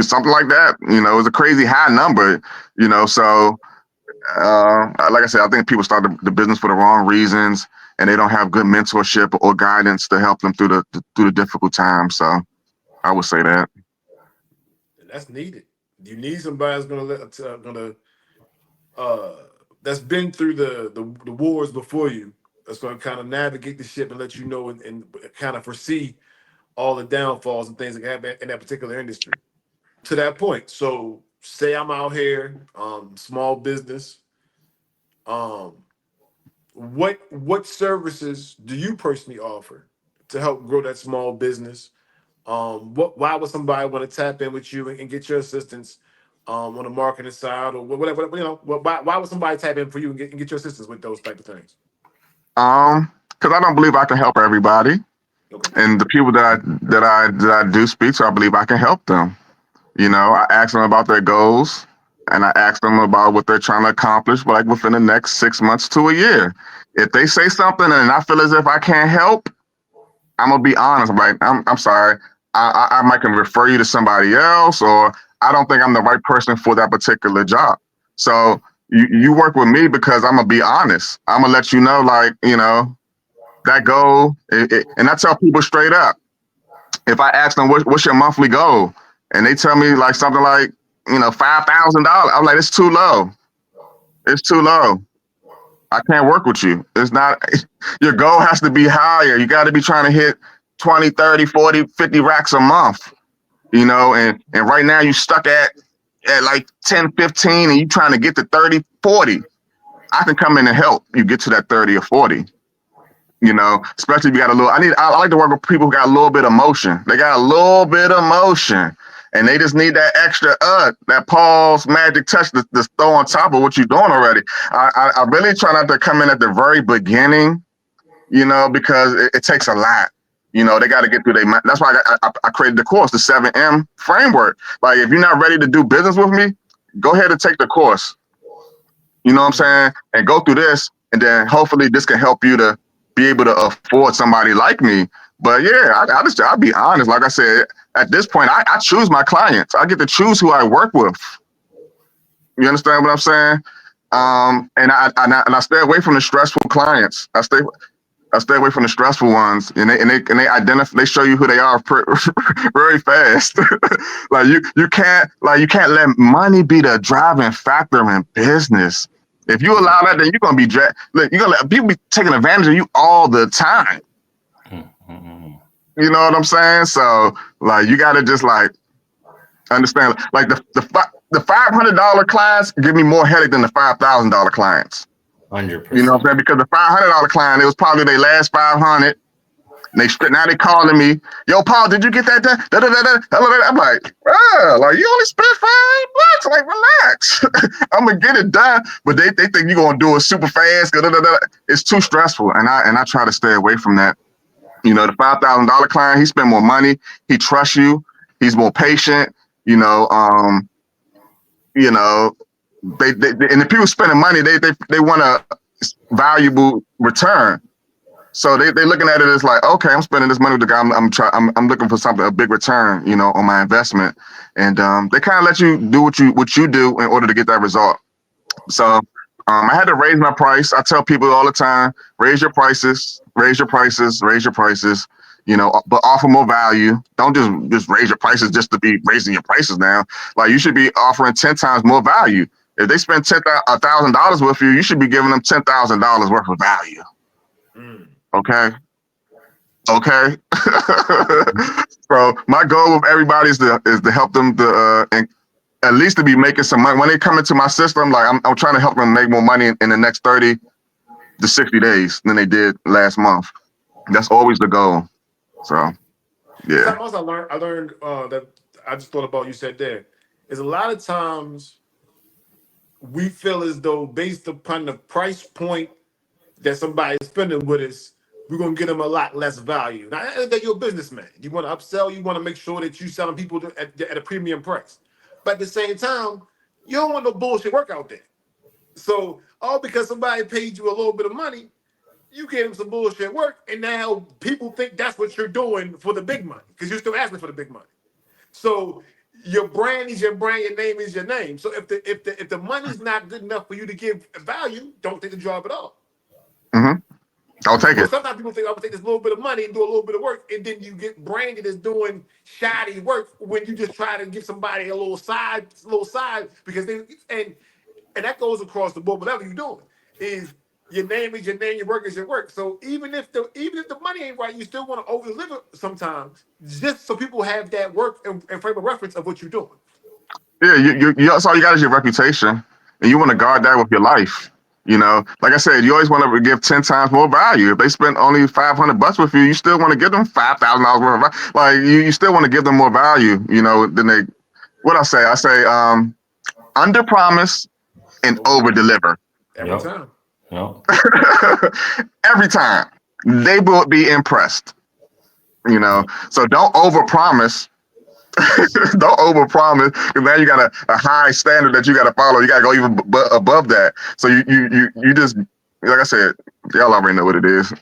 something like that. It's a crazy high number. So like I said, I think people start the business for the wrong reasons, and they don't have good mentorship or guidance to help them through the difficult times. So I would say that.
And that's needed. You need somebody that's that's been through the wars before you. That's going to kind of navigate the ship and let you know and kind of foresee all the downfalls and things that happen in that particular industry. To that point, so say I'm out here, small business. What services do you personally offer to help grow that small business? Why would somebody want to tap in with you and get your assistance on the marketing side or whatever? Why would somebody tap in for you and get your assistance with those type of things?
Because I don't believe I can help everybody, and the people that I do speak to, I believe I can help them. I ask them about their goals, and I ask them about what they're trying to accomplish, like within the next 6 months to a year. If they say something and I feel as if I can't help, I'm gonna be honest. Like, I'm sorry. I might can refer you to somebody else, or I don't think I'm the right person for that particular job. So you work with me because I'm gonna be honest. I'm gonna let you know, like, that goal. And I tell people straight up, if I ask them what's your monthly goal, and they tell me like something like, $5,000, I'm like, it's too low. It's too low. I can't work with you. It's not, your goal has to be higher. You got to be trying to hit 20, 30, 40, 50 racks a month, and right now you stuck at like 10, 15, and you trying to get to 30, 40. I can come in and help you get to that 30 or 40. Especially if you got a little, I like to work with people who got a little bit of motion. They got a little bit of motion, and they just need that extra, that Paul's magic touch to throw on top of what you're doing already. I really try not to come in at the very beginning, because it takes a lot. They got to get through that's why I created the course, the 7M framework. Like, if you're not ready to do business with me, go ahead and take the course. You know what I'm saying? And go through this, and then hopefully this can help you to be able to afford somebody like me. But yeah, I'll be honest. Like I said, at this point, I choose my clients. I get to choose who I work with. You understand what I'm saying? And I stay away from the stressful clients. I stay away from the stressful ones, and they identify. They show you who they are very fast. Like you can't let money be the driving factor in business. If you allow that, then you're gonna be you're gonna let people be taking advantage of you all the time.
Mm-hmm.
You know what I'm saying? So like, you gotta just like understand. Like the $500 clients give me more headache than the $5,000 clients.
100%.
You know what I'm saying? Because the $500 client, it was probably their last 500. Now they calling me, yo, Paul, did you get that done? I'm like, like, you only spent $5. Like, relax. I'm gonna get it done, but they think you're gonna do it super fast. It's too stressful, and I try to stay away from that. You know, the $5,000 client, he spent more money. He trusts you. He's more patient. You know, you know, and the people spending money, they want a valuable return. So they looking at it as like, okay, I'm spending this money with the guy. I'm looking for something, a big return, you know, on my investment. And they kind of let you do what you do in order to get that result. So I had to raise my price. I tell people all the time, raise your prices, raise your prices, raise your prices. You know, but offer more value. Don't just raise your prices just to be raising your prices now. Like you should be offering 10 times more value. If they spend $1,000 with you, you should be giving them $10,000 worth of value. Okay. Okay. So my goal with everybody is to help them to and at least to be making some money when they come into my system. Like I'm trying to help them make more money in the next 30 to 60 days than they did last month. That's always the goal. So yeah.
Something else I learned that I just thought about. You said there is a lot of times we feel as though based upon the price point that somebody is spending with us, we're gonna get them a lot less value. Now that you're a businessman, you want to upsell, you want to make sure that you're selling people at a premium price. But at the same time, you don't want no bullshit work out there. So all because somebody paid you a little bit of money, you gave them some bullshit work, and now people think that's what you're doing for the big money because you're still asking for the big money. So your brand is your brand, your name is your name. So if the money's not good enough for you to give value, don't take the job at all.
Mm-hmm. I'll take
But
it.
sometimes people think I'm gonna take this little bit of money and do a little bit of work, and then you get branded as doing shoddy work when you just try to give somebody a little side because they and that goes across the board. Whatever you're doing is your name is your name, your work is your work. So even if the money ain't right, you still want to over deliver sometimes, just so people have that work and frame of reference of what you're doing.
Yeah, that's all you got is your reputation, and you want to guard that with your life. You know, like I said, you always want to give 10 times more value. If they spend only $500 with you, you still want to give them $5,000 worth of value. Like you still want to give them more value. You know, than they. What I say, under promise and over deliver.
Every
Yep.
time.
Yep.
Every time they will be impressed. You know, so don't over promise. Don't over promise because now you got a high standard that you got to follow. You got to go even above that. So you just like I said, y'all already know what it is.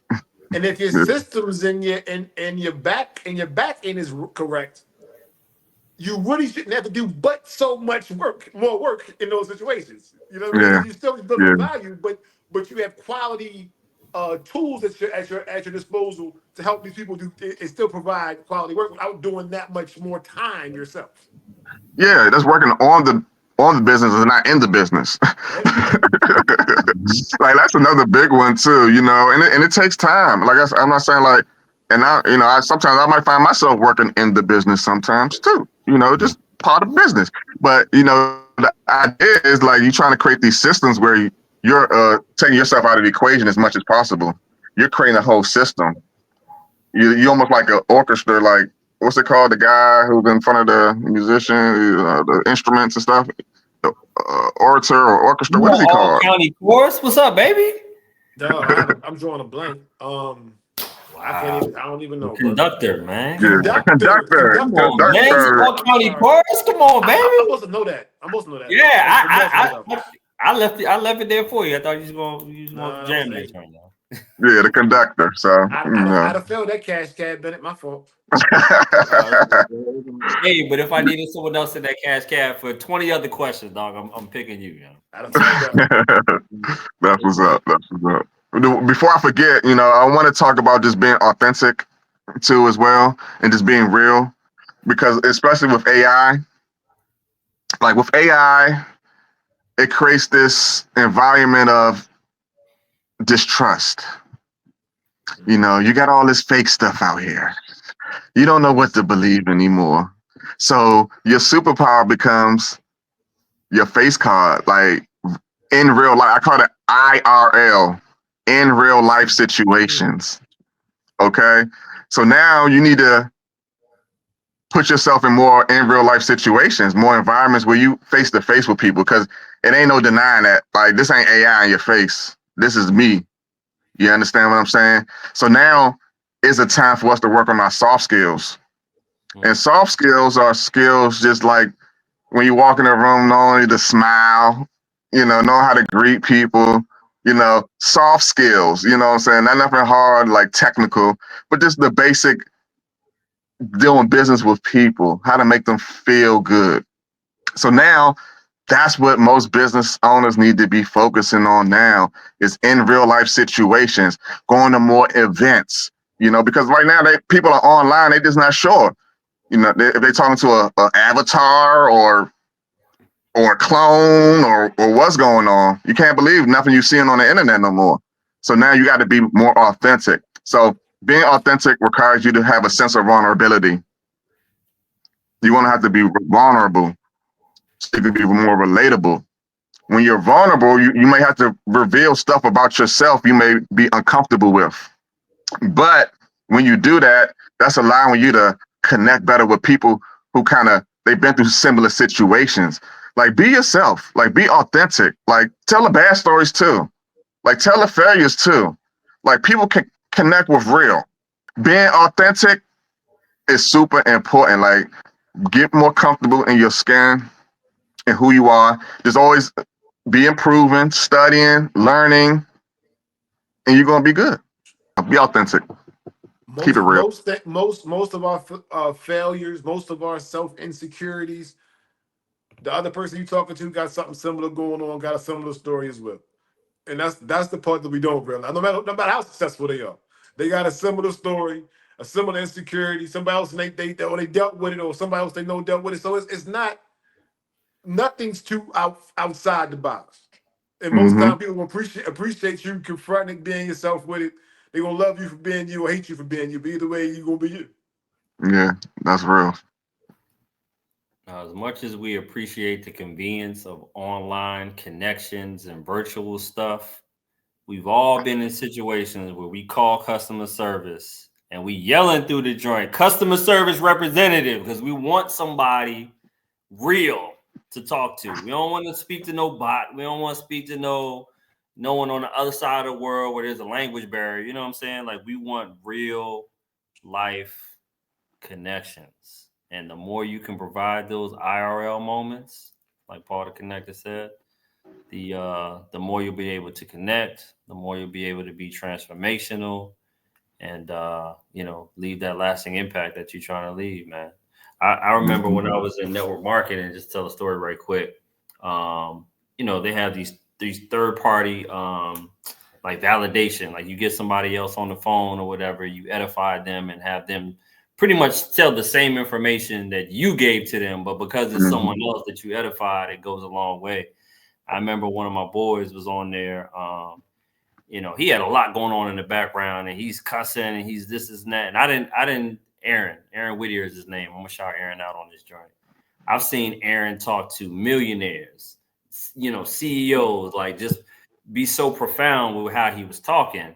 And if your
Yeah.
systems and your back end is correct, you really shouldn't have to do but so much work, more work in those situations. You know what I mean?
Yeah,
You still deliver
yeah,
value, but you have quality tools at your disposal to help these people do and still provide quality work without doing that much more time yourself.
yeah. That's working on the business and not in the business.
There you go.
Like that's another big one too, you know, and it takes time. Like I'm not saying like, and sometimes I might find myself working in the business sometimes too, you know, just part of business. But you know, the idea is like you trying to create these systems where you're taking yourself out of the equation as much as possible. You're creating a whole system. You almost like an orchestra, like what's it called? The guy who's in front of the musician, the instruments and stuff. The orator or orchestra.
You
What is
want
he
all
called?
county chorus? What's up, baby?
No, I'm drawing a blank. I can't
Wow.
even. I don't even
The
know, brother.
conductor, man.
Yeah,
Come on.
a
Conductor,
conductor.
Come
conductor.
on, man. You
Conductor.
all
I'm
county
sorry.
chorus? Come on,
I'm
baby.
supposed to know that. I'm supposed to know that.
Yeah,
The Nelson
I,
Brothers.
I left it there for you. I thought you was gonna
No, that was
jam this
eight.
right now.
Yeah, the conductor. So
I'd,
you
I'd,
know.
I'd have failed that cash cab, Bennett. My fault.
Uh, hey, but if I needed someone else in that cash cab for 20 other questions, dog, I'm picking you, yo.
I'd have failed that.
That's what's up. That's what's up. Before I forget, you know, I want to talk about just being authentic too as well, and just being real, because especially with AI, like with AI, it creates this environment of distrust. You know, you got all this fake stuff out here. You don't know what to believe anymore. So your superpower becomes your face card, like in real life. I call it IRL, in real life situations. Okay. So now you need to put yourself in more in real life situations, more environments where you face to face with people, because it ain't no denying that. Like, this ain't AI in your face. This is me. You understand what I'm saying? So now it's a time for us to work on our soft skills. And soft skills are skills just like when you walk in a room, not only to smile, know how to greet people, soft skills, you know what I'm saying? Not nothing hard, like technical, but just the basic doing business with people, how to make them feel good. So now that's what most business owners need to be focusing on now is in real life situations, going to more events, because right now people are online, they just not sure. If they're talking to a avatar or a clone or what's going on, you can't believe nothing you're seeing on the internet no more. So now you got to be more authentic. So being authentic requires you to have a sense of vulnerability. You want to have to be vulnerable so you can be more relatable. When you're vulnerable, you may have to reveal stuff about yourself you may be uncomfortable with. But when you do that, that's allowing you to connect better with people who they've been through similar situations. Like be yourself, like be authentic, like tell the bad stories too. Like tell the failures too. Like people can connect with real. Being authentic is super important. Like get more comfortable in your skin and who you are. Just always be improving, studying, learning, and you're gonna be good. Be authentic. Keep it real.
Most of our failures, most of our self insecurities, the other person you talking to got something similar going on, got a similar story as well. And that's the part that we don't realize. No matter how successful they got a similar story, a similar insecurity. Somebody else they dealt with it, or somebody else they know dealt with it. So it's not nothing's too outside the box. And most
Mm-hmm.
times people will appreciate you confronting being yourself with it. They're gonna love you for being you or hate you for being you. But either way, you're gonna be you.
Yeah, that's real.
As much as we appreciate the convenience of online connections and virtual stuff, we've all been in situations where we call customer service and we yelling through the joint, customer service representative, because we want somebody real to talk to. We don't want to speak to no bot. We don't want to speak to no one on the other side of the world where there's a language barrier. You know what I'm saying? Like we want real life connections. And the more you can provide those IRL moments, like Paul the Connector said, the more you'll be able to connect, the more you'll be able to be transformational and leave that lasting impact that you're trying to leave, man. I remember when I was in network marketing, just tell a story right quick. They have these third party like validation, like you get somebody else on the phone or whatever, you edify them and have them pretty much tell the same information that you gave to them, but because it's someone else that you edified, it goes a long way. I remember one of my boys was on there. He had a lot going on in the background, and he's cussing, and he's this and that. And I didn't. Aaron Whittier is his name. I'm gonna shout Aaron out on this joint. I've seen Aaron talk to millionaires, CEOs, like just be so profound with how he was talking.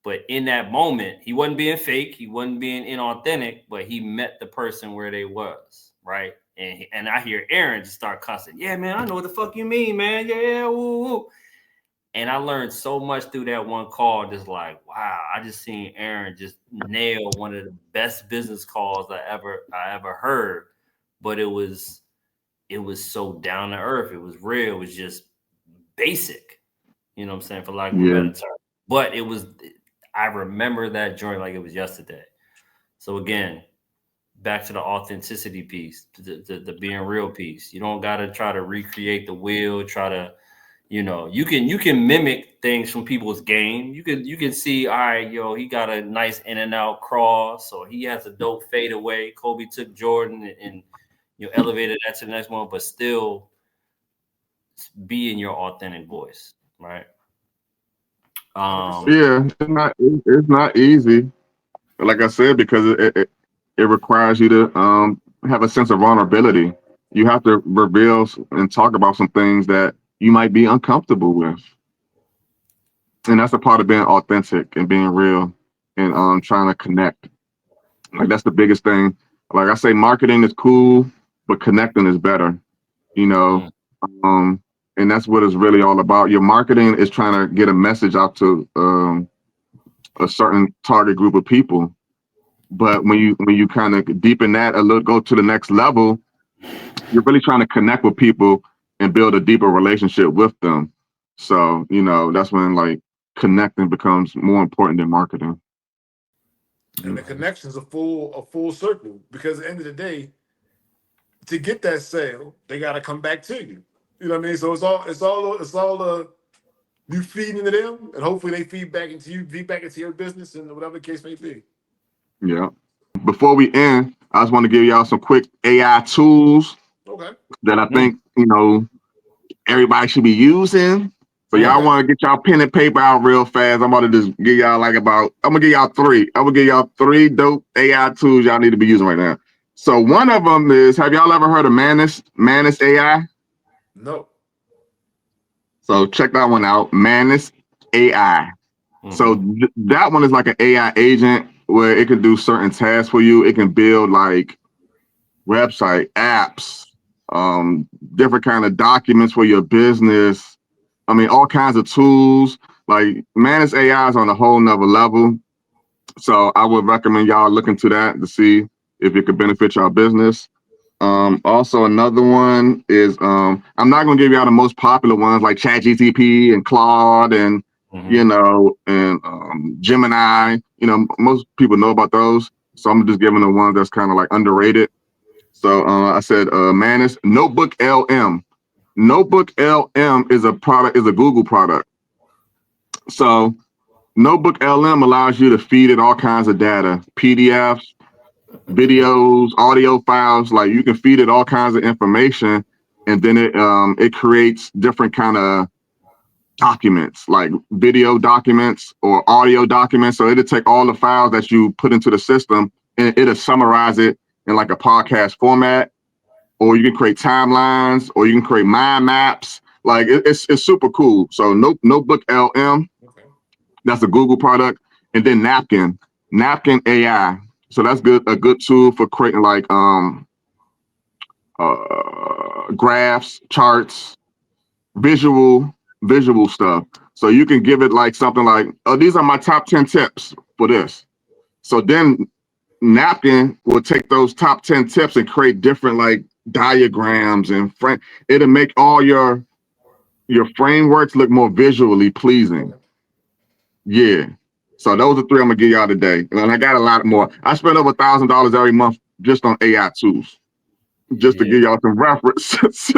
But in that moment, he wasn't being fake. He wasn't being inauthentic, but he met the person where they was, right? And I hear Aaron just start cussing. Yeah, man, I know what the fuck you mean, man. Yeah, woo, woo. And I learned so much through that one call. Just like, wow, I just seen Aaron just nail one of the best business calls I ever heard. But it was so down to earth. It was real. It was just basic. You know what I'm saying? For lack of a better term. But I remember that joint like it was yesterday. So again, back to the authenticity piece, the being real piece. You don't got to try to recreate the wheel, try to, you can mimic things from people's game. You can see, all right, he got a nice in and out cross, or he has a dope fadeaway. Kobe took Jordan and elevated that to the next one, but still be in your authentic voice, right?
Yeah, it's not easy. Like I said, because it requires you to have a sense of vulnerability. You have to reveal and talk about some things that you might be uncomfortable with, and that's a part of being authentic and being real and trying to connect. Like that's the biggest thing. Like I say, marketing is cool, but connecting is better. You know, and that's what it's really all about. Your marketing is trying to get a message out to a certain target group of people. But when you kind of deepen that a little, go to the next level, you're really trying to connect with people and build a deeper relationship with them. So, that's when like connecting becomes more important than marketing.
And the connection's a full circle because at the end of the day, to get that sale, they got to come back to you. You know what I mean? So it's all you feed into them, and hopefully they feed back into your business, and whatever the case may be.
Yeah. Before we end, I just want to give y'all some quick AI tools
Okay.
that I think, everybody should be using. So y'all
Okay.
want to get y'all pen and paper out real fast. I'm about to just give y'all I'm gonna give y'all three. I'm gonna give y'all three dope AI tools y'all need to be using right now. So one of them is, have y'all ever heard of Manus AI?
No.
So check that one out, Manus AI. So that one is like an AI agent where it can do certain tasks for you. It can build like website, apps, different kind of documents for your business. I mean, all kinds of tools. Like Manus AI is on a whole nother level. So I would recommend y'all look into that to see if it could benefit your business. Also another one is I'm not gonna give y'all the most popular ones like ChatGTP and Claude and Gemini. Most people know about those. So I'm just giving the ones that's kind of like underrated. So I said Manus Notebook LM. Notebook LM is a Google product. So Notebook LM allows you to feed it all kinds of data, PDFs, videos, audio files. Like you can feed it all kinds of information, and then it creates different kind of documents, like video documents or audio documents. So it'll take all the files that you put into the system and it'll summarize it in like a podcast format, or you can create timelines, or you can create mind maps. Like it's super cool. So Notebook LM,
Okay.
that's a Google product, and then Napkin AI. So that's a good tool for creating like graphs, charts, visual stuff. So you can give it like something like, oh, these are my top 10 tips for this. So then Napkin will take those top 10 tips and create different like diagrams and it'll make all your frameworks look more visually pleasing.
Okay.
Yeah. So those are three I'm gonna give y'all today. And I got a lot more. I spend over $1,000 every month just on AI tools, just to
Yeah.
give y'all some references.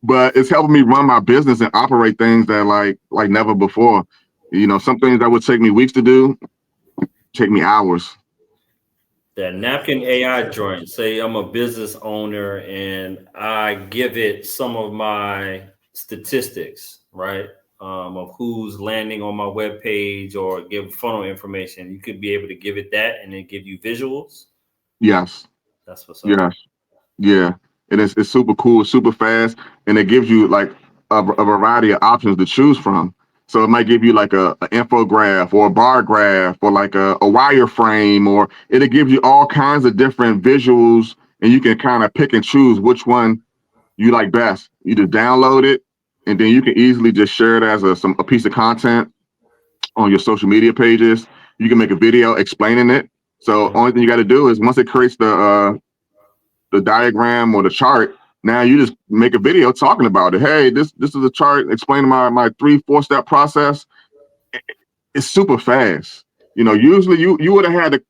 But it's helping me run my business and operate things that like never before. Some things that would take me weeks to do take me hours.
That napkin AI joint, say I'm a business owner and I give it some of my statistics, right? Of who's landing on my webpage or give funnel information. You could be able to give it that and then give you visuals.
Yes.
That's what's up.
Yes. Yeah, and it's super cool, super fast, and it gives you like a variety of options to choose from. So it might give you like a infograph or a bar graph or like a wireframe, or it'll give you all kinds of different visuals, and you can kind of pick and choose which one you like best. You just download it, and then you can easily just share it as a piece of content on your social media pages. You can make a video explaining it. So only thing you got to do is once it creates the diagram or the chart, now you just make a video talking about it. Hey, this is a chart explaining my 3-4 step process. It's super fast. Usually you would have had to,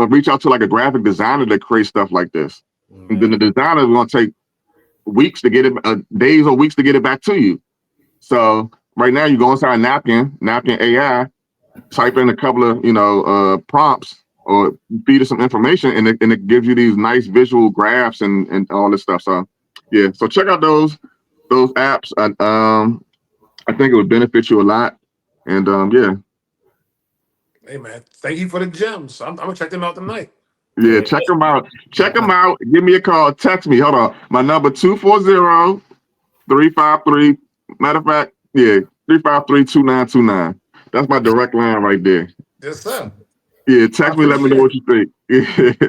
reach out to like a graphic designer to create stuff like this. And then the
Man.
designer is going to take weeks to get it, days or weeks to get it back to you. So right now you go inside Napkin AI, type in a couple of prompts or feed it some information, and it gives you these nice visual graphs and all this stuff. So yeah, so check out those apps. I think it would benefit you a lot. And yeah,
Hey man, thank you for the gems. I'm gonna check them out tonight.
yeah,
Yeah.
check them out. Check them out. Give me a call. Text me. Hold on. My number 240-353. Matter of fact, yeah, 353-2929. That's my direct line right there.
Yes, sir.
Yeah,
I
text me. Let me know
appreciate
what
it.
you think.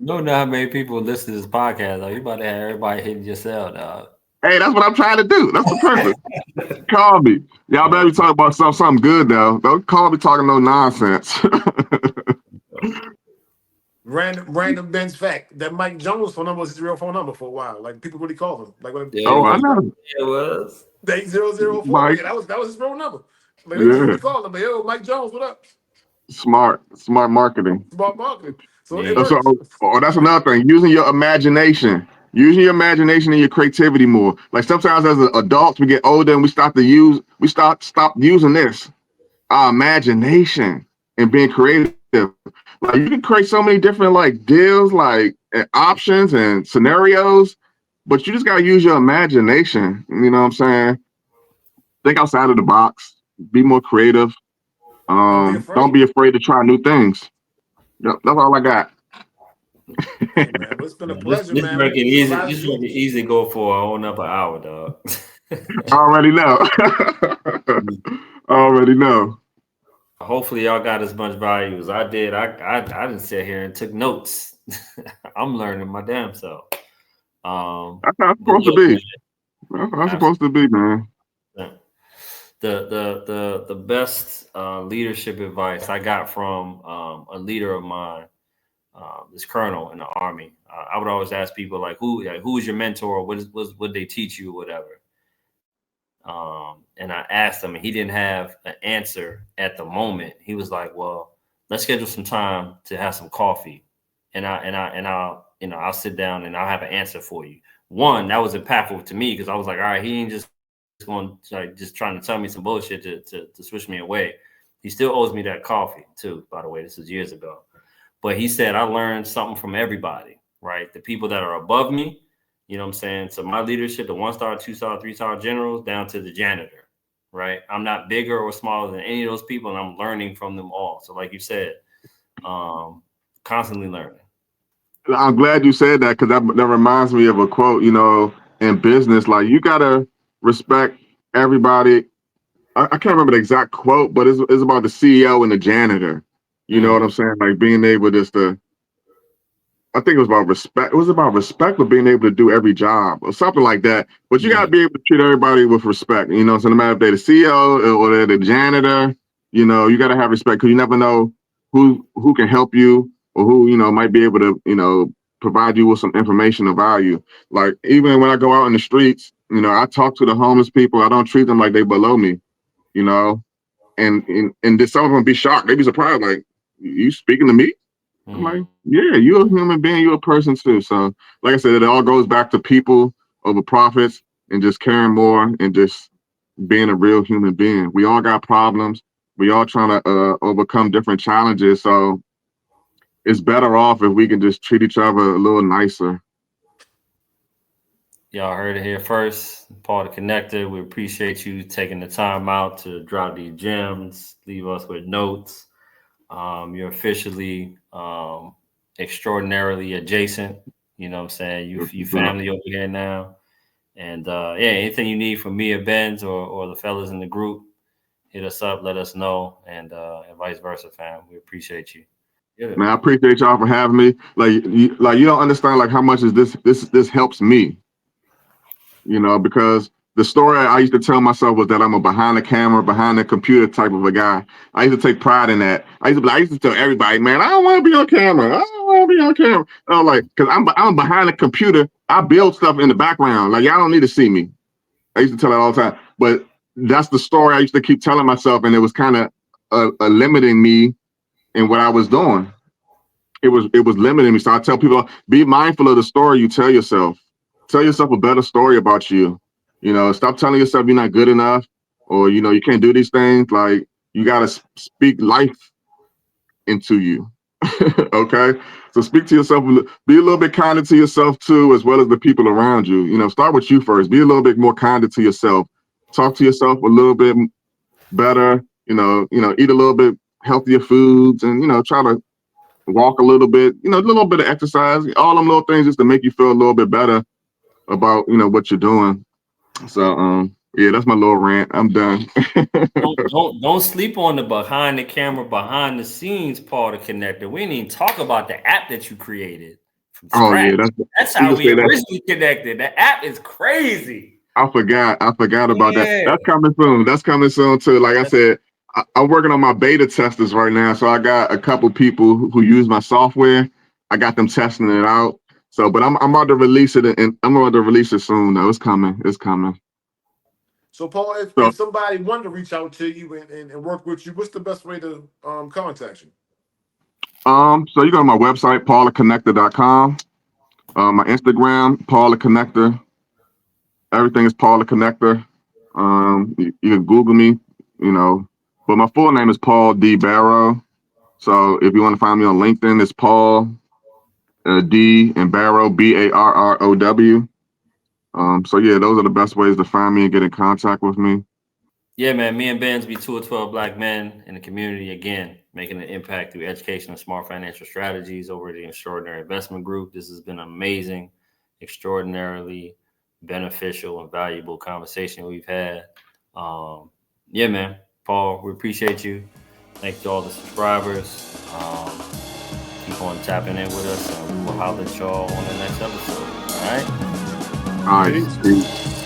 You don't know how many people listen to this podcast. Though. You about to have everybody hitting your cell, dog.
Hey, that's what I'm trying to do. That's the purpose. Call me. Y'all better be talking about something good though. Don't call me talking no nonsense.
Random dense fact that Mike Jones phone number was his real phone number for a while. Like people really called him. Like when
Yeah, it
Oh, I
was.
know.
It was.
the 8004.
Mike.
Yeah, that was his real number. Like they just
Yeah.
really called him. Like, yo, Mike Jones, what up?
Smart marketing.
About marketing. So it
Yeah.
So,
works.
that's another thing. Using your imagination. Using your imagination and your creativity more. Like sometimes as adults, we get older and we stop using this. Our imagination and being creative. Like you can create so many different like deals, like options and scenarios, but you just gotta use your imagination. You know what I'm saying? Think outside of the box. Be more creative.
Don't be
Don't
afraid.
be afraid to try new things. Yep, that's all I got.
Hey man, well, it's been a
This
pleasure,
this
man. We
making
get a
easy.
lot of
This making
jewels.
easy go for a whole another hour, dog.
I already know. Already know.
Hopefully, y'all got as much value as I did. I didn't sit here and took notes. I'm learning my damn self.
That's how it's
But
supposed to
look,
be.
man,
That's how it's supposed to
absolutely.
be, man.
The best leadership advice I got from a leader of mine, this colonel in the army. I would always ask people like, who is your mentor? What did they teach you, or whatever. And I asked him, and he didn't have an answer at the moment. He was like, "Well, let's schedule some time to have some coffee, and I'll sit down and I'll have an answer for you." One, that was impactful to me because I was like, "All right, he ain't just going like just trying to tell me some bullshit to switch me away." He still owes me that coffee too. By the way, this is years ago, but he said I learned something from everybody. Right, the people that are above me. You know what I'm saying? So my leadership, the 1-star, 2-star, 3-star generals down to the janitor, right? I'm not bigger or smaller than any of those people, and I'm learning from them all. So like you said, constantly learning.
I'm glad you said that because that reminds me of a quote, in business, like you gotta respect everybody. I can't remember the exact quote, but it's about the CEO and the janitor. You know what I'm
Mm-hmm.
saying? Like being able just to I think it was about respect. It was about respect for being able to do every job or something like that. But you got to
Yeah.
be able to treat everybody with respect. So no matter if they're the CEO or they're the janitor, you got to have respect because you never know who can help you or who, might be able to, provide you with some information of value. Like even when I go out in the streets, I talk to the homeless people. I don't treat them like they below me, you know, and then some of them be shocked. They be surprised, like, you speaking to me? I'm like,
Mm-hmm.
yeah, you're a human being, you're a person too. So, like I said, it all goes back to people over profits and just caring more and just being a real human being. We all got problems. We all trying to overcome different challenges. So it's better off if we can just treat each other a little nicer.
Y'all heard it here first. Paul the Connector. We appreciate you taking the time out to drop these gems, leave us with notes. You're officially extraordinarily adjacent. You know what I'm saying? You family over here now. And yeah, anything you need from me or Benz or the fellas in the group, hit us up, let us know, and vice versa, fam. We appreciate you. Yeah.
Man, I appreciate y'all for having me. Like you don't understand like how much is this helps me. Because the story I used to tell myself was that I'm a behind the camera, behind the computer type of a guy. I used to take pride in that. I used to tell everybody, man, I don't want to be on camera. I don't want to be on camera. Like, because I'm behind the computer. I build stuff in the background. Like, y'all don't need to see me. I used to tell that all the time. But that's the story I used to keep telling myself, and it was kind of limiting me in what I was doing. It was limiting me. So I tell people, be mindful of the story you tell yourself. Tell yourself a better story about you. Stop telling yourself you're not good enough or you can't do these things. Like you gotta speak life into you. Okay? So speak to yourself, be a little bit kinder to yourself too, as well as the people around you. Start with you first. Be a little bit more kinder to yourself. Talk to yourself a little bit better, eat a little bit healthier foods and try to walk a little bit, a little bit of exercise, all them little things just to make you feel a little bit better about, what you're doing. So, yeah, that's my little rant. I'm done.
Don't sleep on the behind the camera, behind the scenes part of Connector. We didn't even talk about the app that you created from
Oh
scratch.
yeah,
That's
we
how
just
we
say that.
originally connected. The app is crazy.
I forgot about that.
Yeah.
That's coming soon too. Like I said, I'm working on my beta testers right now. So I got a couple people who use my software. I got them testing it out. So, but I'm about to release it, and I'm about to release it soon. Though it's coming. It's coming.
So, Paul,
So,
if somebody wanted to reach out to you and work with you, what's the best way to contact you?
so you go to my website, paulaconnector.com. My Instagram, Paul the Connector. Everything is Paul the Connector. You can Google me, you know, but my full name is Paul D. Barrow. So if you want to find me on LinkedIn, it's Paul D and Barrow, Barrow. So yeah, those are the best ways to find me and get in contact with me.
Yeah, man. Me and Ben's be 2 of 12 Black men in the community, again, making an impact through education and smart financial strategies over the Extraordinary Investment Group. This has been amazing, extraordinarily beneficial and valuable conversation we've had. Yeah, man. Paul, we appreciate you. Thank you to all the subscribers. Keep on tapping in with us, and we will holler at y'all on the next episode. All right?
All right.
Peace.
Peace.